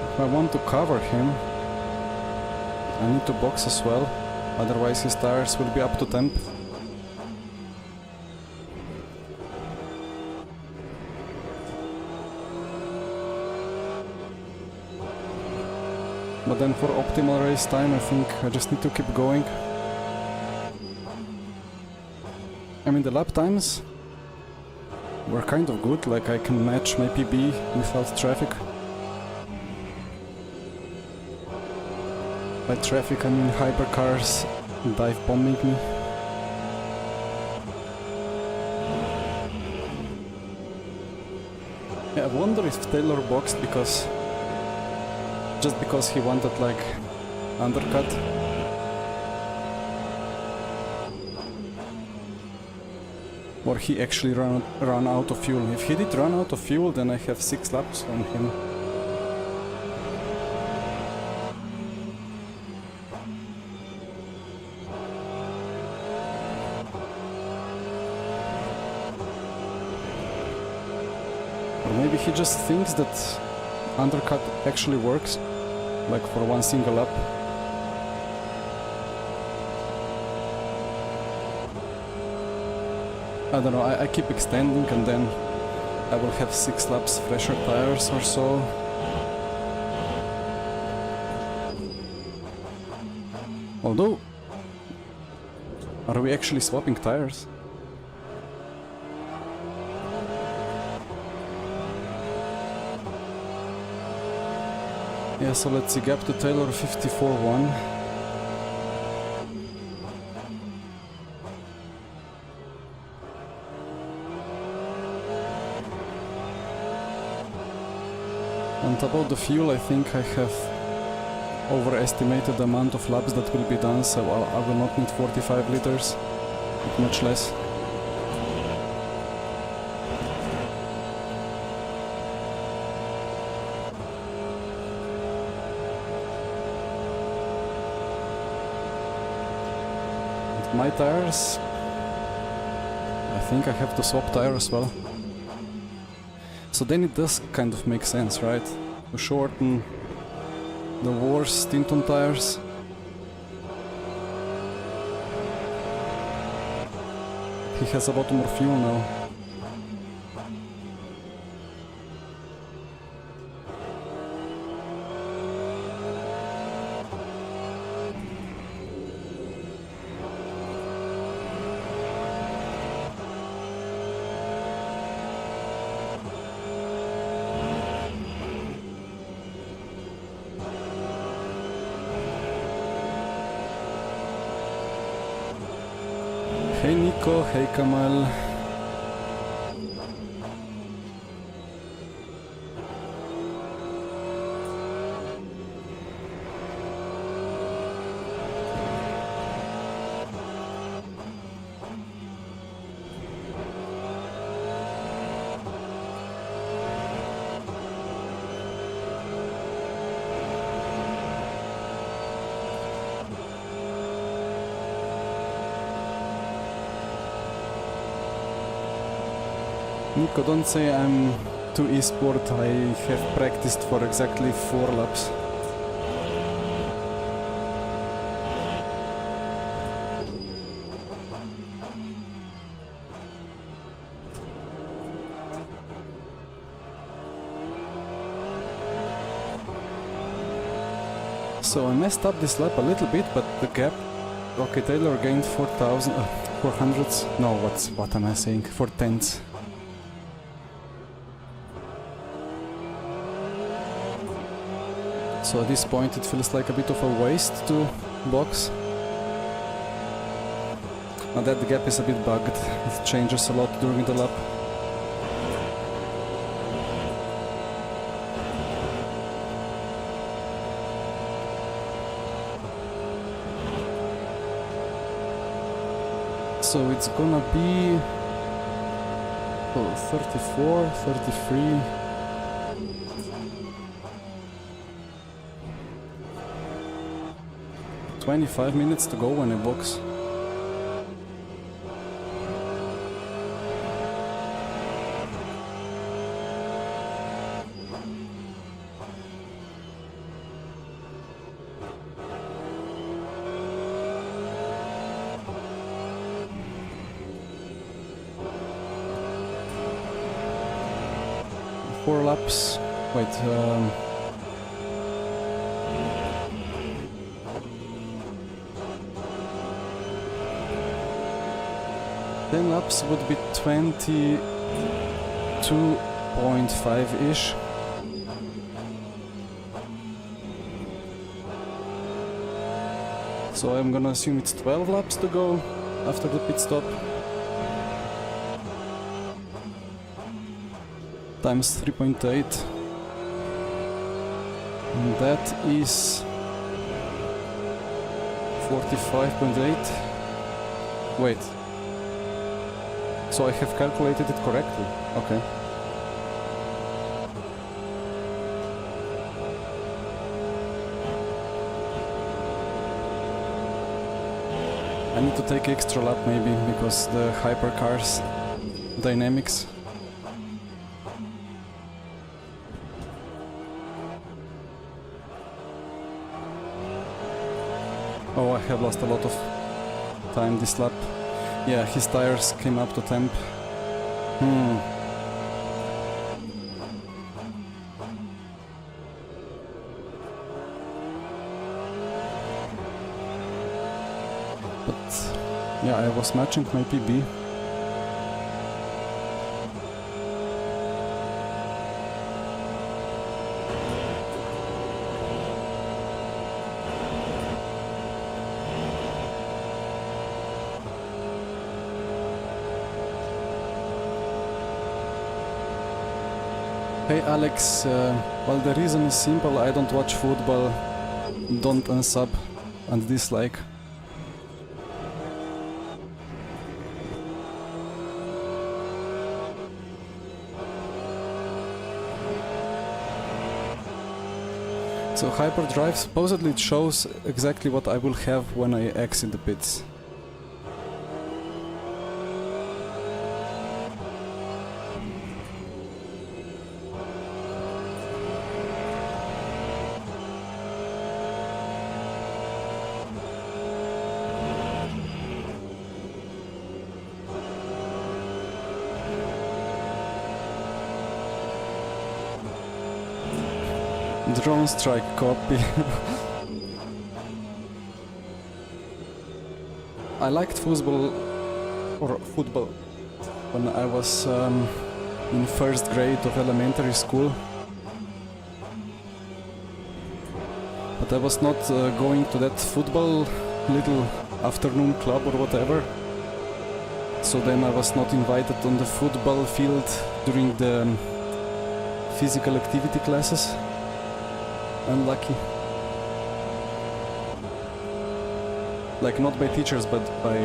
If I want to cover him, I need to box as well, otherwise his tires will be up to temp. But then for optimal race time, I think I just need to keep going. I mean, the lap times were kind of good, like I can match my PB without traffic. By traffic I mean hypercars dive bombing me. Yeah, I wonder if Taylor boxed just because he wanted like undercut. Or he actually ran out of fuel. If he did run out of fuel, then I have 6 laps on him. Or maybe he just thinks that undercut actually works, like for one single lap. I don't know, I keep extending and then I will have 6 laps fresher tires or so. Although, are we actually swapping tires? Yeah, so let's see, gap to Taylor 54.1. And about the fuel, I think I have overestimated the amount of laps that will be done, so I will not need 45 liters, but much less. And my tires, I think I have to swap tire as well. So then it does kind of make sense, right? To shorten the worst stint on tires. He has a lot more fuel now. Hey Nico, hey Kamal. Nico, don't say I'm too e-sport. I have practiced for exactly 4 laps. So I messed up this lap a little bit, but the gap... Okay, Taylor gained 4,000... 400s? No, what am I saying? 4 tenths. So at this point it feels like a bit of a waste to box. Now that the gap is a bit bugged, it changes a lot during the lap. So it's gonna be 34, 33. 25 minutes to go when I box. Four laps. Wait. 10 laps would be 22.5-ish. So I'm gonna assume it's 12 laps to go after the pit stop. Times 3.8. And that is 45.8. Wait. So I have calculated it correctly. Okay. I need to take extra lap maybe because the hypercars dynamics. Oh, I have lost a lot of time this lap. Yeah, his tires came up to temp. But yeah, I was matching my PB. Hey Alex, well the reason is simple, I don't watch football. don't unsub and dislike. So hyperdrive, supposedly it shows exactly what I will have when I exit the pits. Drone strike copy. I liked football when I was in first grade of elementary school, but I was not going to that football little afternoon club or whatever, so then I was not invited on the football field during the physical activity classes. Unlucky. Like not by teachers but by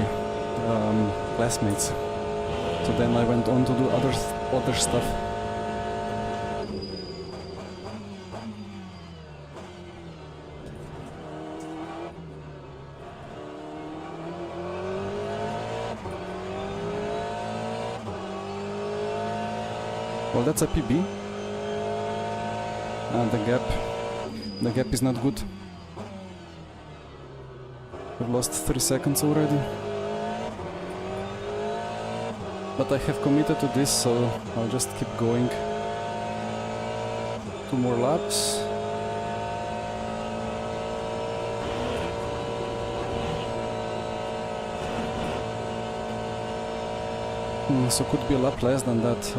classmates. So then I went on to do other stuff. Well, that's a PB. And the gap is not good. I've lost 3 seconds already. But I have committed to this, so I'll just keep going. 2 more laps. So could be a lap less than that.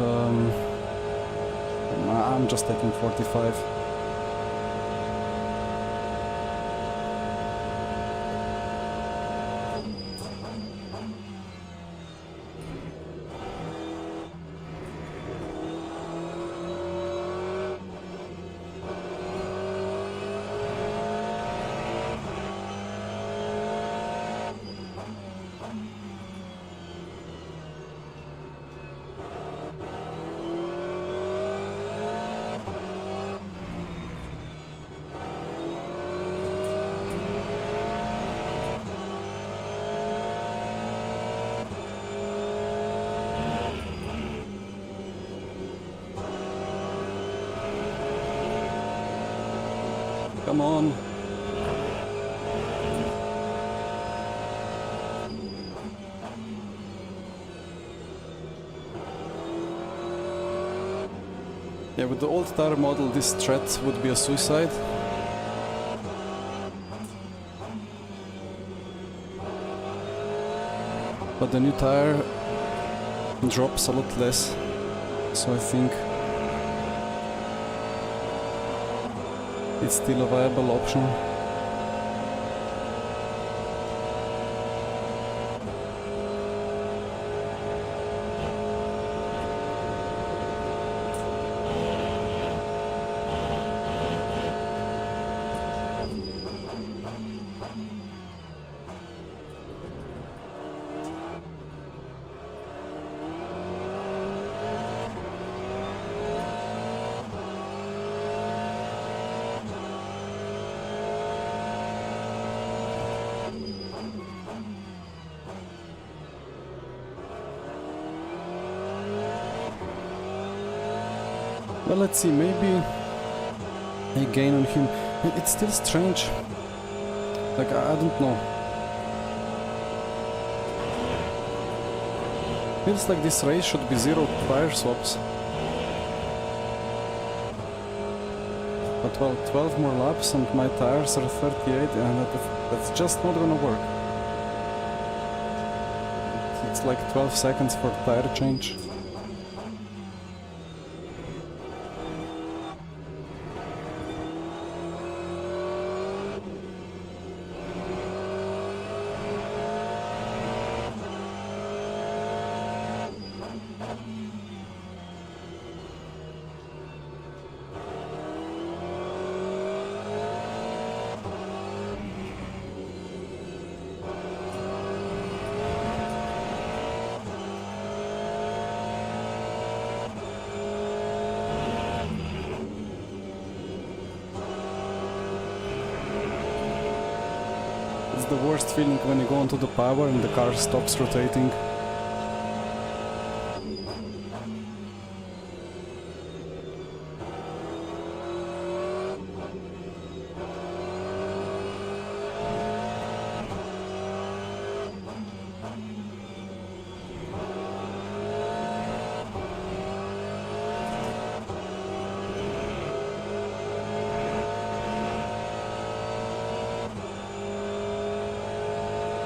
I'm just taking 45. Come on. Yeah, with the old tire model, this threat would be a suicide. But the new tire drops a lot less, so I think it's still a viable option. Well, let's see, maybe I gain on him. It's still strange. Like, I don't know. Feels like this race should be 0 tire swaps. But well, 12 more laps and my tires are 38 and that's just not gonna work. It's like 12 seconds for tire change. the worst feeling when you go onto the power and the car stops rotating.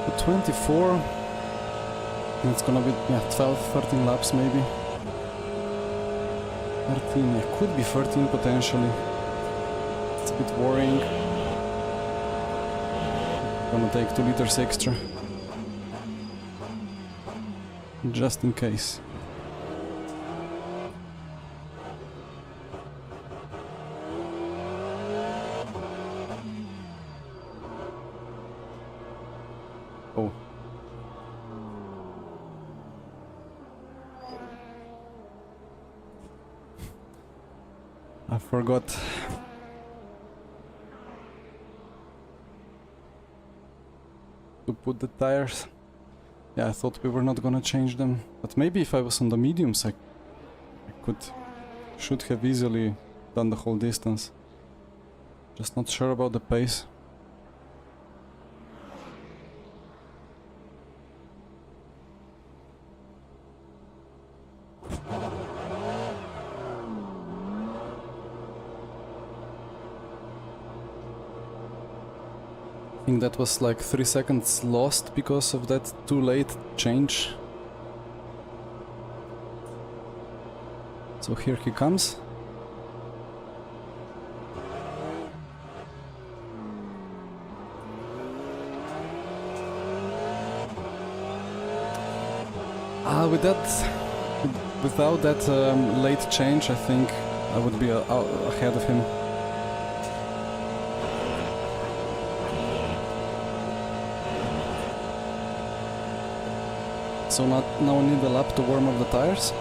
The 24, and it's gonna be 12, 13 laps maybe. 13, yeah, could be 13 potentially. It's a bit worrying. Gonna take 2 liters extra. Just in case. Oh. I forgot. To put the tires. Yeah, I thought we were not gonna change them. But maybe if I was on the mediums, I should have easily done the whole distance. Just not sure about the pace. I think that was like 3 seconds lost because of that too late change. So here he comes. Without that late change, I think I would be ahead of him. So now I need a lap to warm up the tires.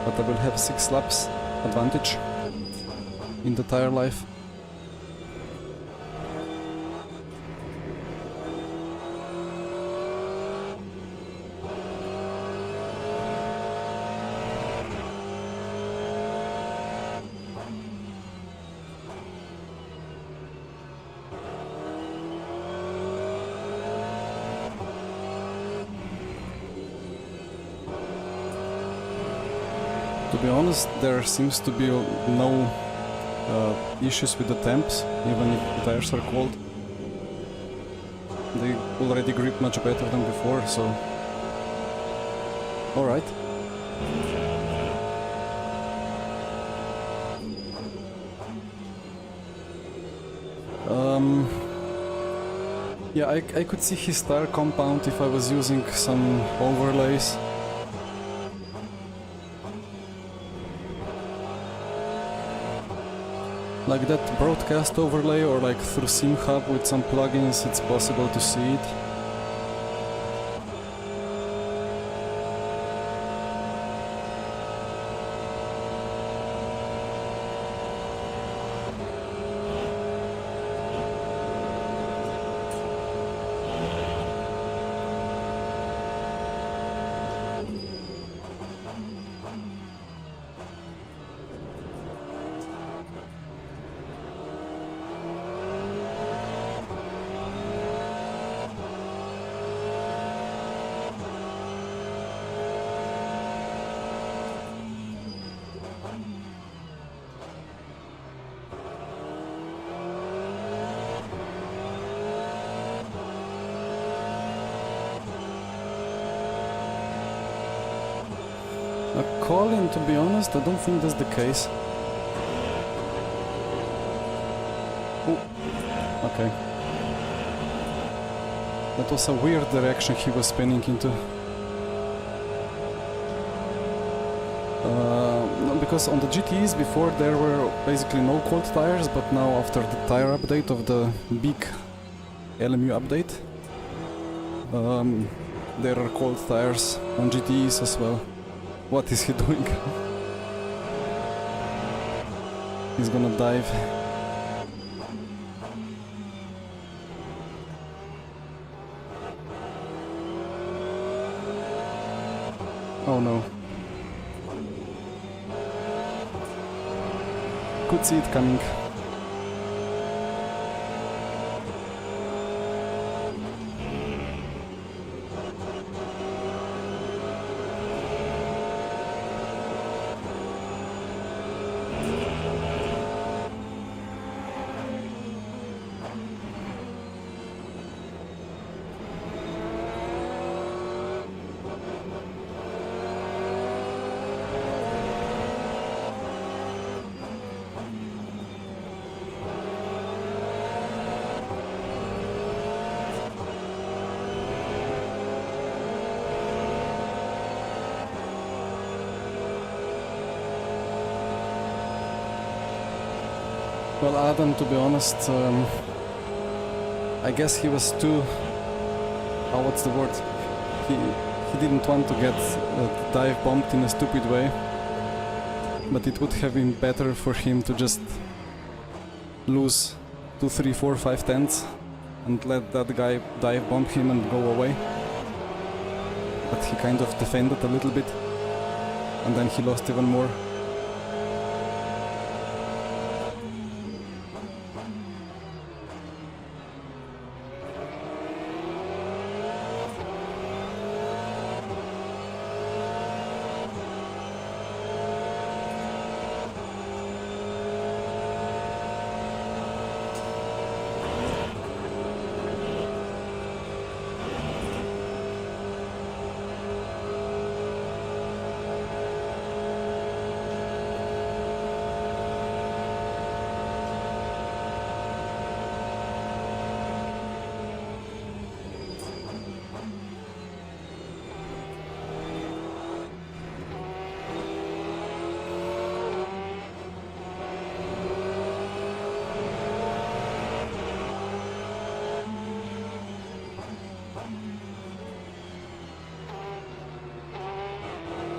But I will have 6 laps advantage in the tire life. To be honest, there seems to be no issues with the temps, even if the tires are cold. They already grip much better than before, so... Alright. Yeah, I could see his tire compound if I was using some overlays. Like that broadcast overlay or like through SimHub with some plugins, it's possible to see it. A call-in, to be honest, I don't think that's the case. Oh, okay. That was a weird direction he was spinning into. No, because on the GTEs before there were basically no cold tires, but now after the tire update of the big LMU update, there are cold tires on GTEs as well. What is he doing? He's gonna dive. Oh no. Could see it coming. Well, Adam, to be honest, I guess he was too... Oh, what's the word? He didn't want to get dive bombed in a stupid way. But it would have been better for him to just lose 2, 3, 4, 5 tenths and let that guy dive bomb him and go away. But he kind of defended a little bit, and then he lost even more.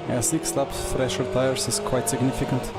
Yeah, 6 laps fresher tires is quite significant.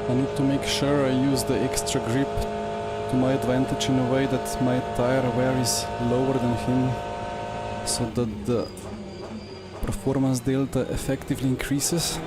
I need to make sure I use the extra grip to my advantage in a way that my tire wear is lower than him, so that the performance delta effectively increases.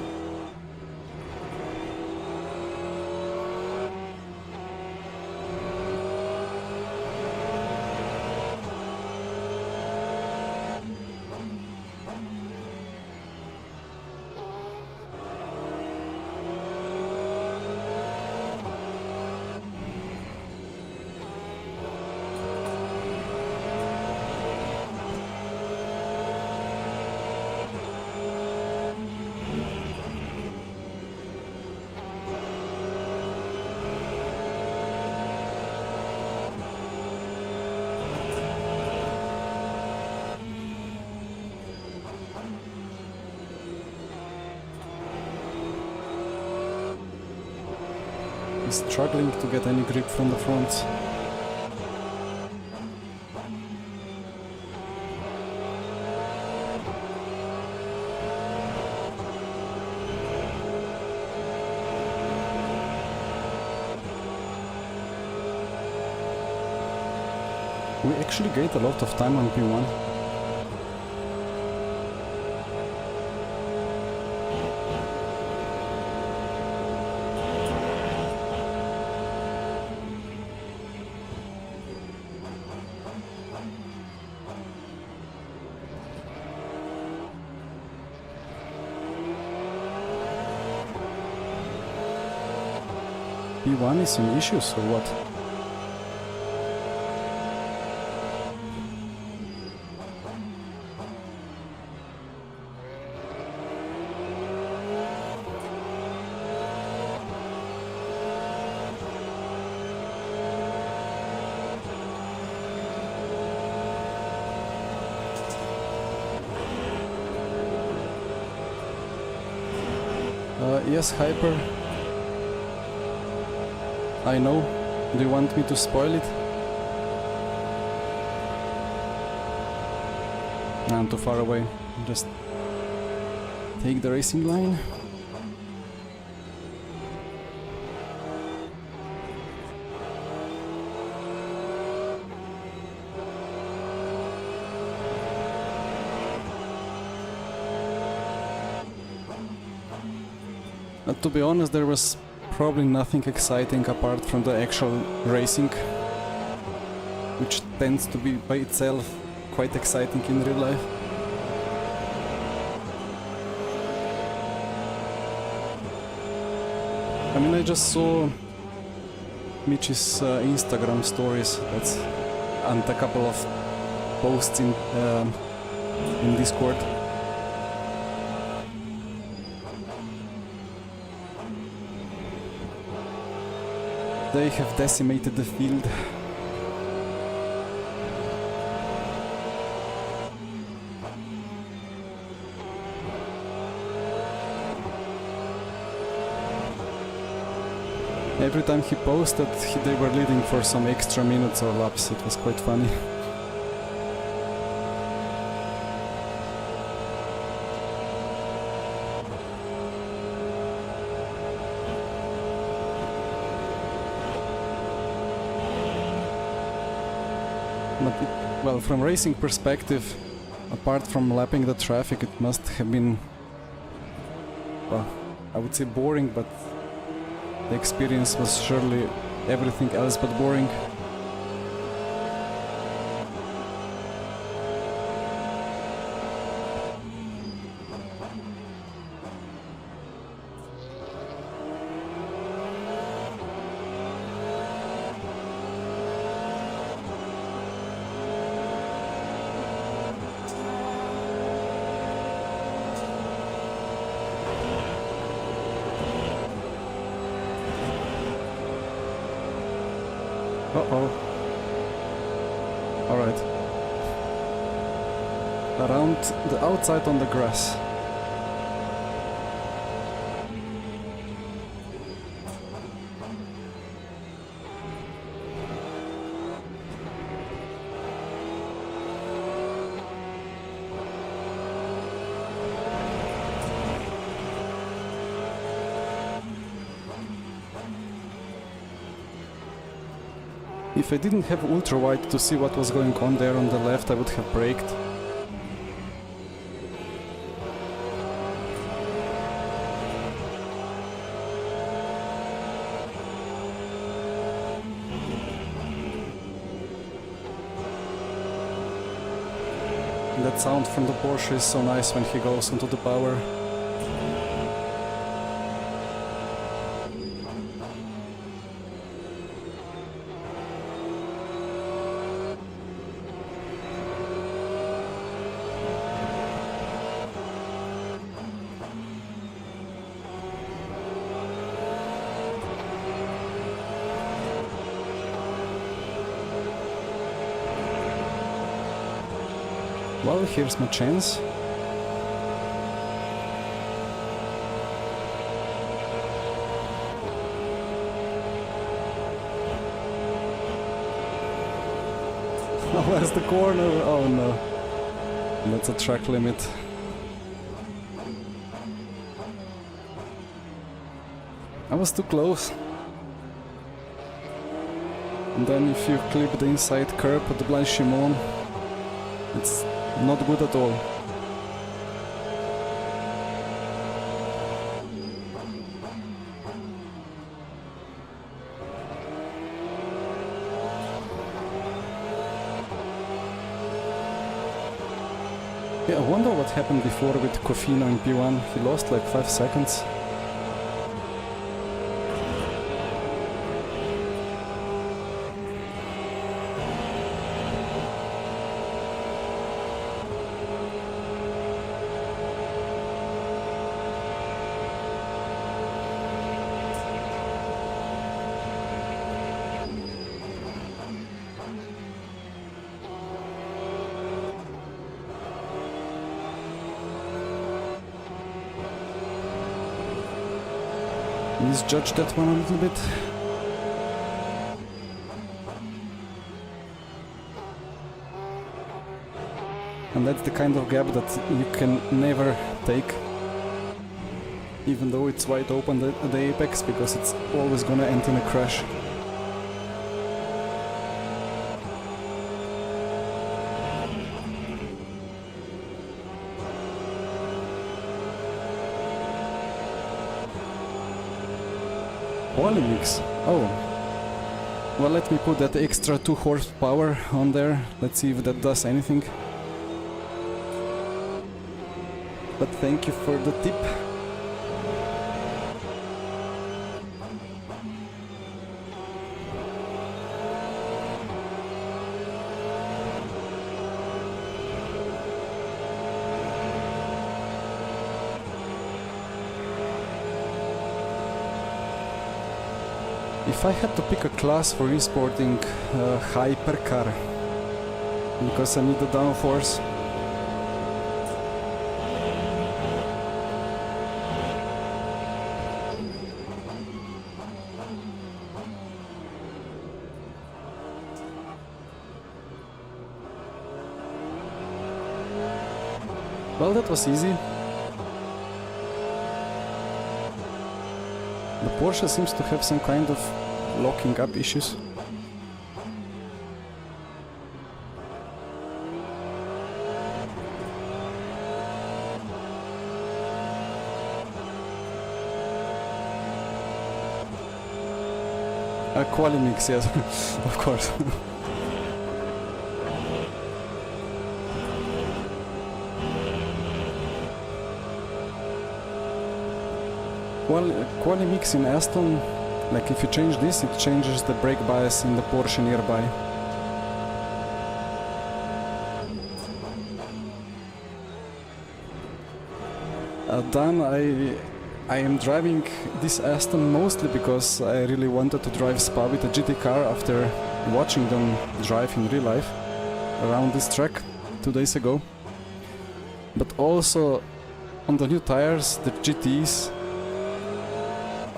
He's struggling to get any grip from the front. We actually gained a lot of time on P1. P1 is in issues or what? Yes, Hyper. I know. Do you want me to spoil it? I'm too far away. Just take the racing line. To be honest, there was probably nothing exciting apart from the actual racing, which tends to be by itself quite exciting in real life. I mean, I just saw Mitch's Instagram stories, that's, and a couple of posts in Discord. They have decimated the field. Every time he posted, they were leading for some extra minutes or laps. It was quite funny. But well, from racing perspective, apart from lapping the traffic, it must have been, well, I would say boring, but the experience was surely everything else but boring. Uh-oh. Alright. Around the outside on the grass. If I didn't have ultra wide to see what was going on there on the left, I would have braked. That sound from the Porsche is so nice when he goes into the power. Well, here's my chance. Oh, where's the corner? Oh no. That's a track limit. I was too close. And then if you clip the inside curb at the Blanchimont, it's not good at all. Yeah, I wonder what happened before with Cofino in P1. He lost like 5 seconds. Misjudged that one a little bit. And that's the kind of gap that you can never take, even though it's wide open at the apex, because it's always gonna end in a crash. Mix. Oh. Well, let me put that extra 2 horsepower on there. Let's see if that does anything. But thank you for the tip. If I had to pick a class for importing hypercar, because I need the downforce, well, that was easy. The Porsche seems to have some kind of locking up issues. A quali mix, yes, of course. Well, quali mix in Aston, like if you change this, it changes the brake bias in the Porsche nearby. Dan, I am driving this Aston mostly because I really wanted to drive Spa with a GT car after watching them drive in real life around this track 2 days ago. But also on the new tires, the GTs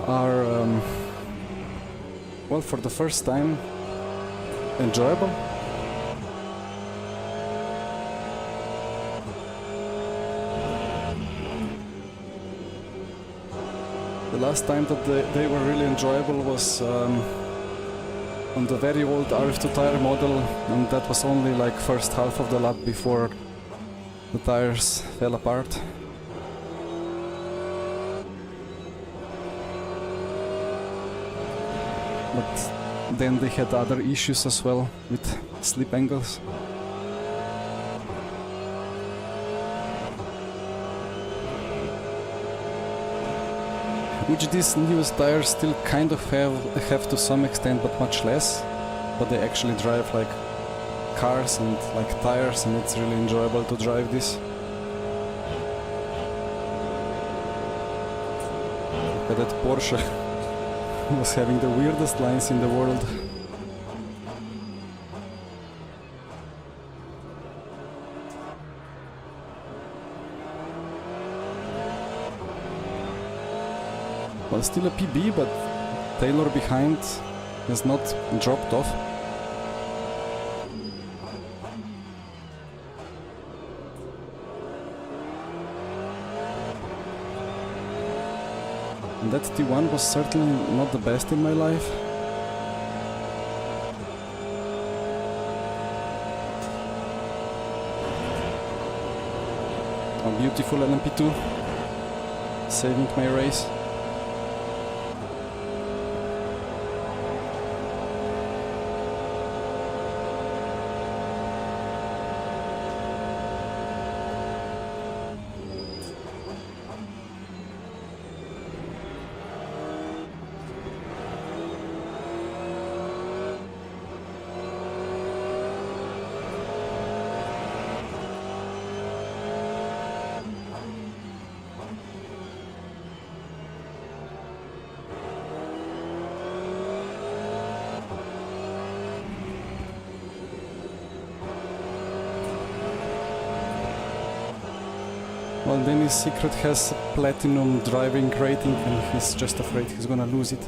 are, well, for the first time, enjoyable. The last time that they were really enjoyable was on the very old RF2 tire model, and that was only like first half of the lap before the tires fell apart. But then they had other issues as well with slip angles. Which these newest tires still kind of have to some extent, but much less. But they actually drive like cars and like tires, and it's really enjoyable to drive this. Look at that Porsche. Was having the weirdest lines in the world. Well, still a PB, but Taylor behind has not dropped off. And that T1 was certainly not the best in my life. A beautiful LMP2, saving my race. Well, Dennis Secret has a platinum driving rating and he's just afraid he's gonna lose it.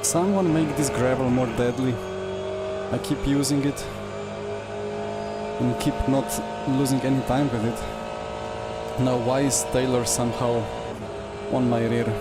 Someone make this gravel more deadly. I keep using it and keep not losing any time with it. Now why is Taylor somehow on my rear?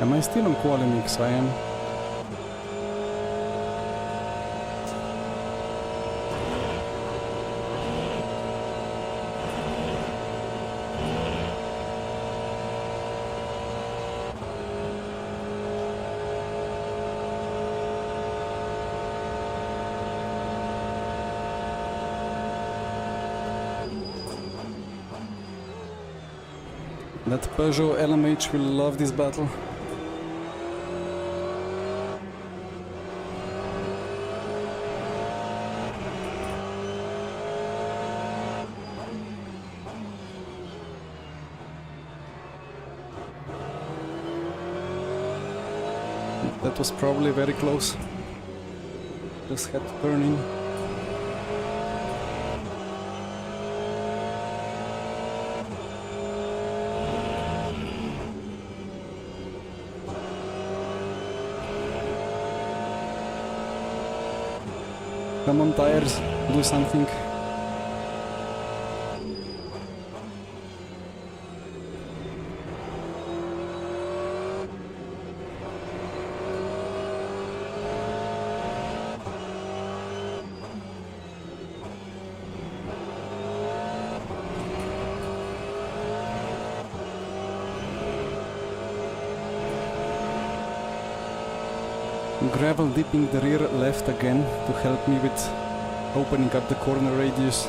Am I still on quali mix? I am. That Peugeot LMH will love this battle. That was probably very close. Just had to turn in. Come on, tires, do something. Gravel dipping the rear left again to help me with opening up the corner radius.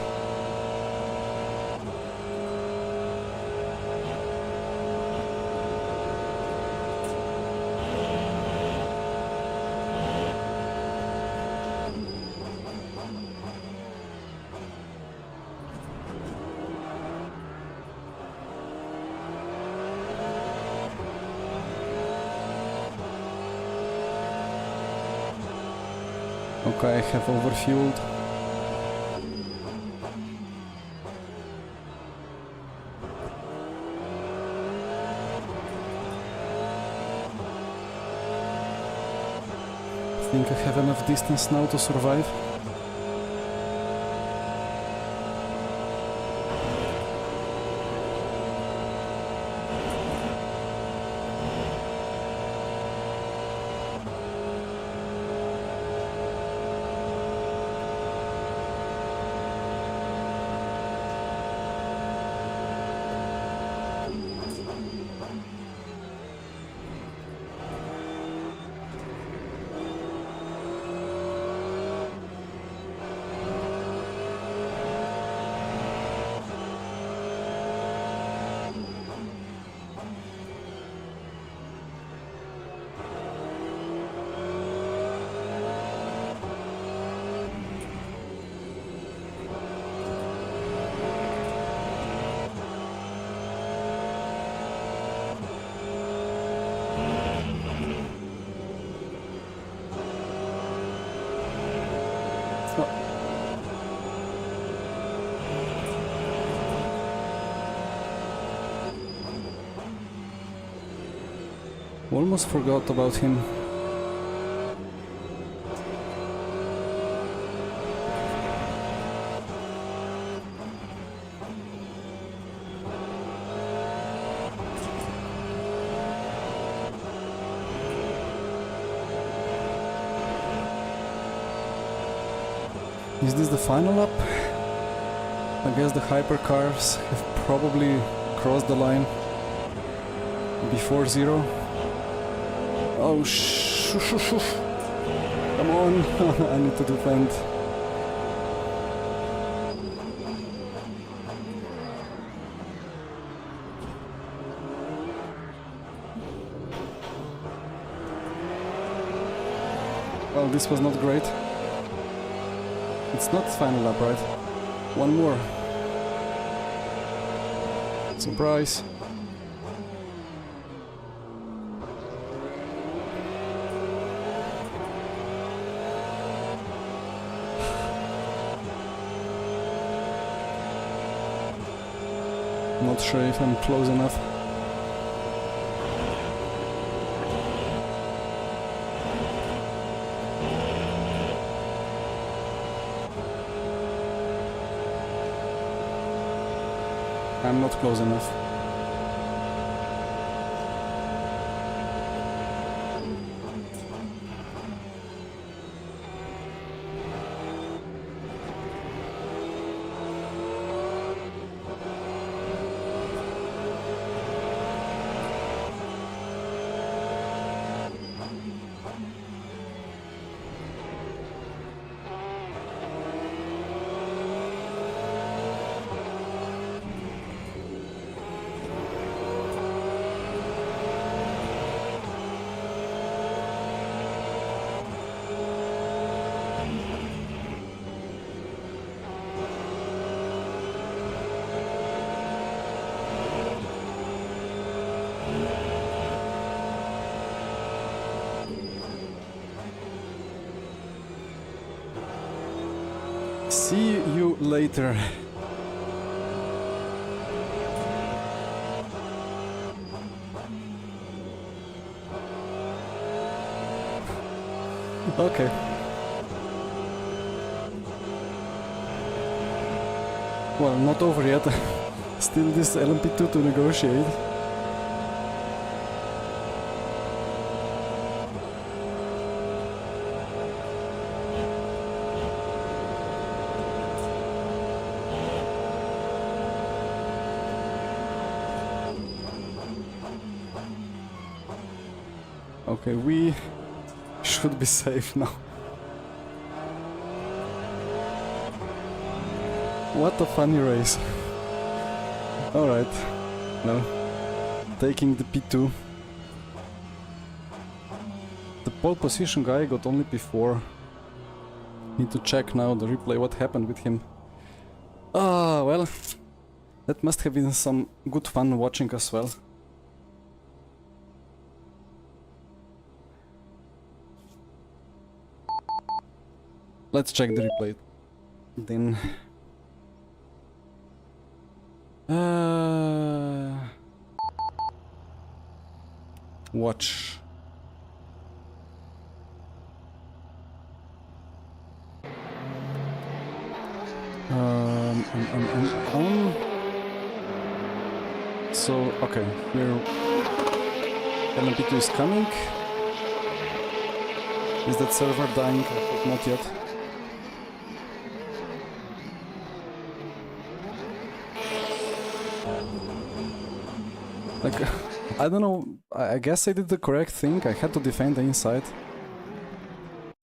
Okay, I have overfueled. I think I have enough distance now to survive. Almost forgot about him. Is this the final lap? I guess the hypercars have probably crossed the line before zero. Oh, come on, I need to defend. Well, this was not great. It's not final lap, right? One more. Surprise. Not sure if I'm close enough. I'm not close enough. See you later. Okay. Well, not over yet. Still this LMP2 to negotiate. Okay, we should be safe now. What a funny race. Alright, no. Taking the P2. The pole position guy got only P4. Need to check now the replay what happened with him. Ah, well, that must have been some good fun watching as well. Let's check the replay. Then... watch. So, okay, here LMP2 is coming. Is that server dying? Not yet. Like, I don't know, I guess I did the correct thing, I had to defend the inside.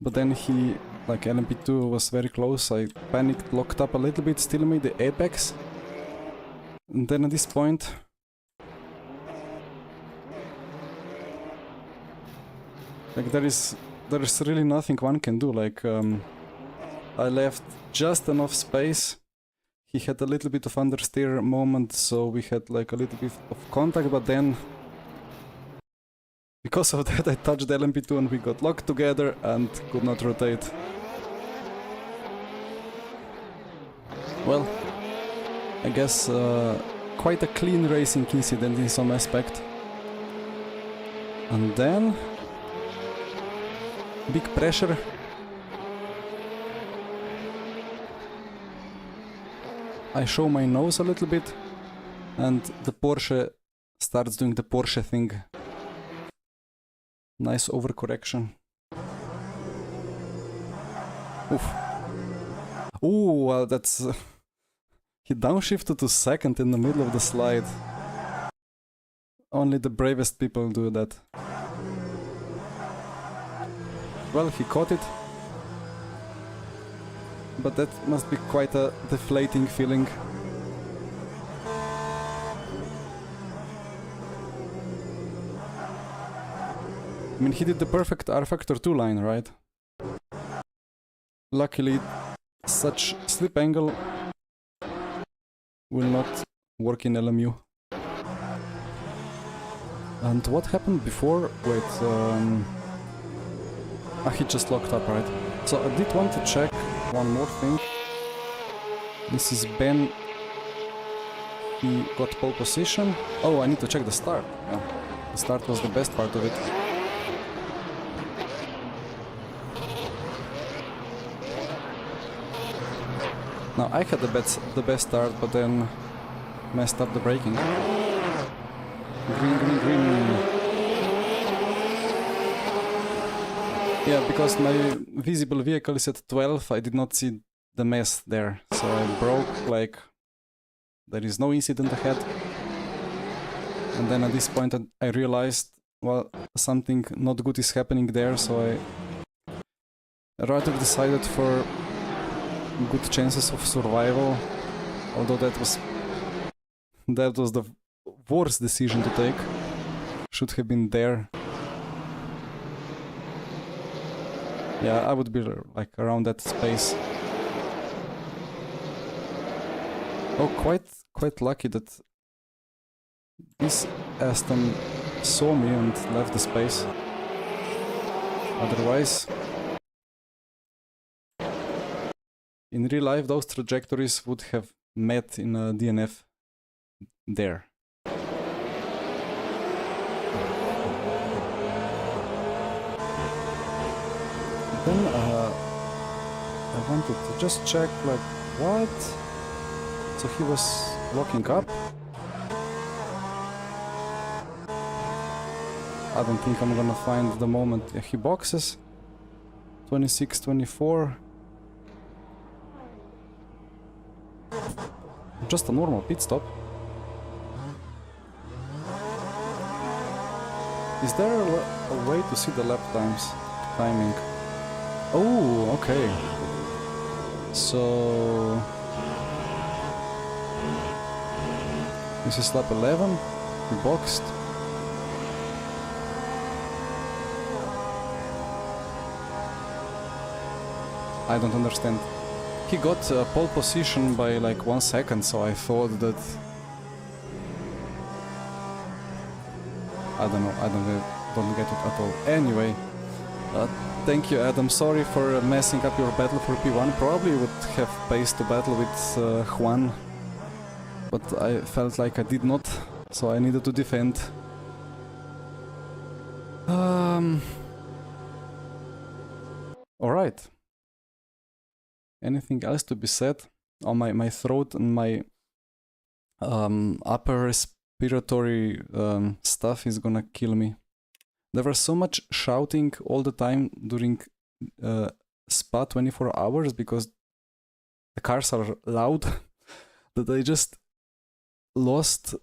But then he, like LMP2 was very close, I panicked, locked up a little bit, still made the apex. And then at this point... like there's really nothing one can do, like I left just enough space. He had a little bit of understeer moment, so we had like a little bit of contact, but then because of that I touched the LMP2 and we got locked together and could not rotate. Well, I guess quite a clean racing incident in some aspect. And then big pressure. I show my nose a little bit, and the Porsche starts doing the Porsche thing. Nice overcorrection. Oof. Ooh, well, that's... he downshifted to second in the middle of the slide. Only the bravest people do that. Well, he caught it. But that must be quite a deflating feeling. I mean, he did the perfect R Factor 2 line, right? Luckily, such slip angle will not work in LMU. And what happened before? Wait, he just locked up, right? So I did want to check one more thing. This is Ben. He got pole position. Oh, I need to check the start. Yeah. The start was the best part of it. Now I had the best start, but then messed up the braking. Green, green, green. Yeah, because my visible vehicle is at 12, I did not see the mess there. So I broke, like, there is no incident ahead. And then at this point I realized, well, something not good is happening there, so I rather decided for good chances of survival, although that was the worst decision to take. Should have been there. Yeah, I would be like around that space. Oh, quite lucky that this Aston saw me and left the space. Otherwise, in real life, those trajectories would have met in a DNF there. Then I wanted to just check, like, what? So he was locking up. I don't think I'm gonna find the moment. Yeah, he boxes. 26, 24. Just a normal pit stop. Is there a way to see the lap timing? Oh, okay. So this is lap 11. He boxed. I don't understand. He got pole position by like 1 second, so I thought that... I don't know, I don't get it at all. Anyway, thank you, Adam. Sorry for messing up your battle for P1. Probably would have paced the battle with Juan, but I felt like I did not, so I needed to defend. Alright. Anything else to be said? Oh, my throat and my upper respiratory stuff is gonna kill me. There was so much shouting all the time during Spa 24 hours because the cars are loud that I just lost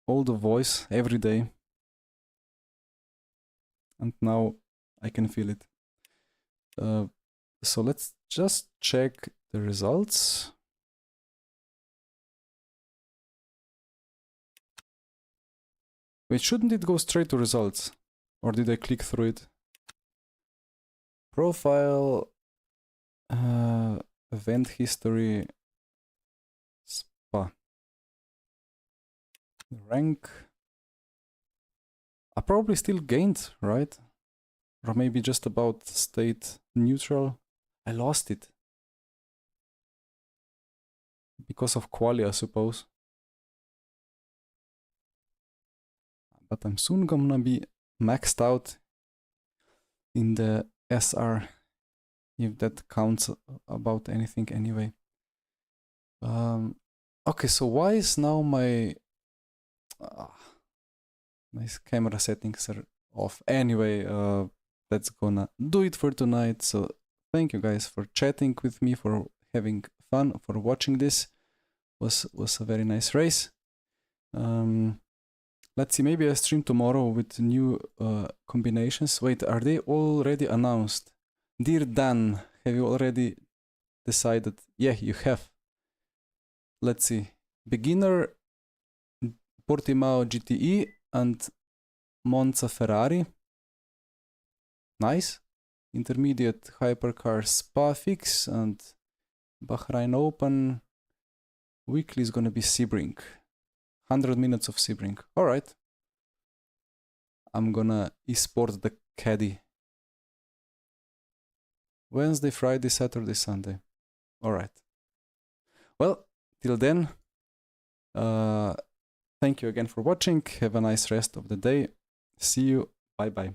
all the voice every day. And now I can feel it. So let's just check the results. Wait, shouldn't it go straight to results? Or did I click through it? Profile, event history, Spa. Rank. I probably still gained, right? Or maybe just about state neutral. I lost it. Because of quali, I suppose. But I'm soon gonna be maxed out in the SR, if that counts about anything anyway. Okay, so why is now my camera settings are off? Anyway, that's gonna do it for tonight. So thank you guys for chatting with me, for having fun, for watching this. Was a very nice race. Let's see, maybe I stream tomorrow with new combinations. Wait, are they already announced? Dear Dan, have you already decided? Yeah, you have. Let's see. Beginner Portimao GTE and Monza Ferrari. Nice. Intermediate Hypercar Spa Fix and Bahrain Open. Weekly is gonna be Sebring. 100 minutes of Sebring. Alright. I'm gonna esport the caddy. Wednesday, Friday, Saturday, Sunday. Alright. Well, till then, thank you again for watching. Have a nice rest of the day. See you. Bye bye.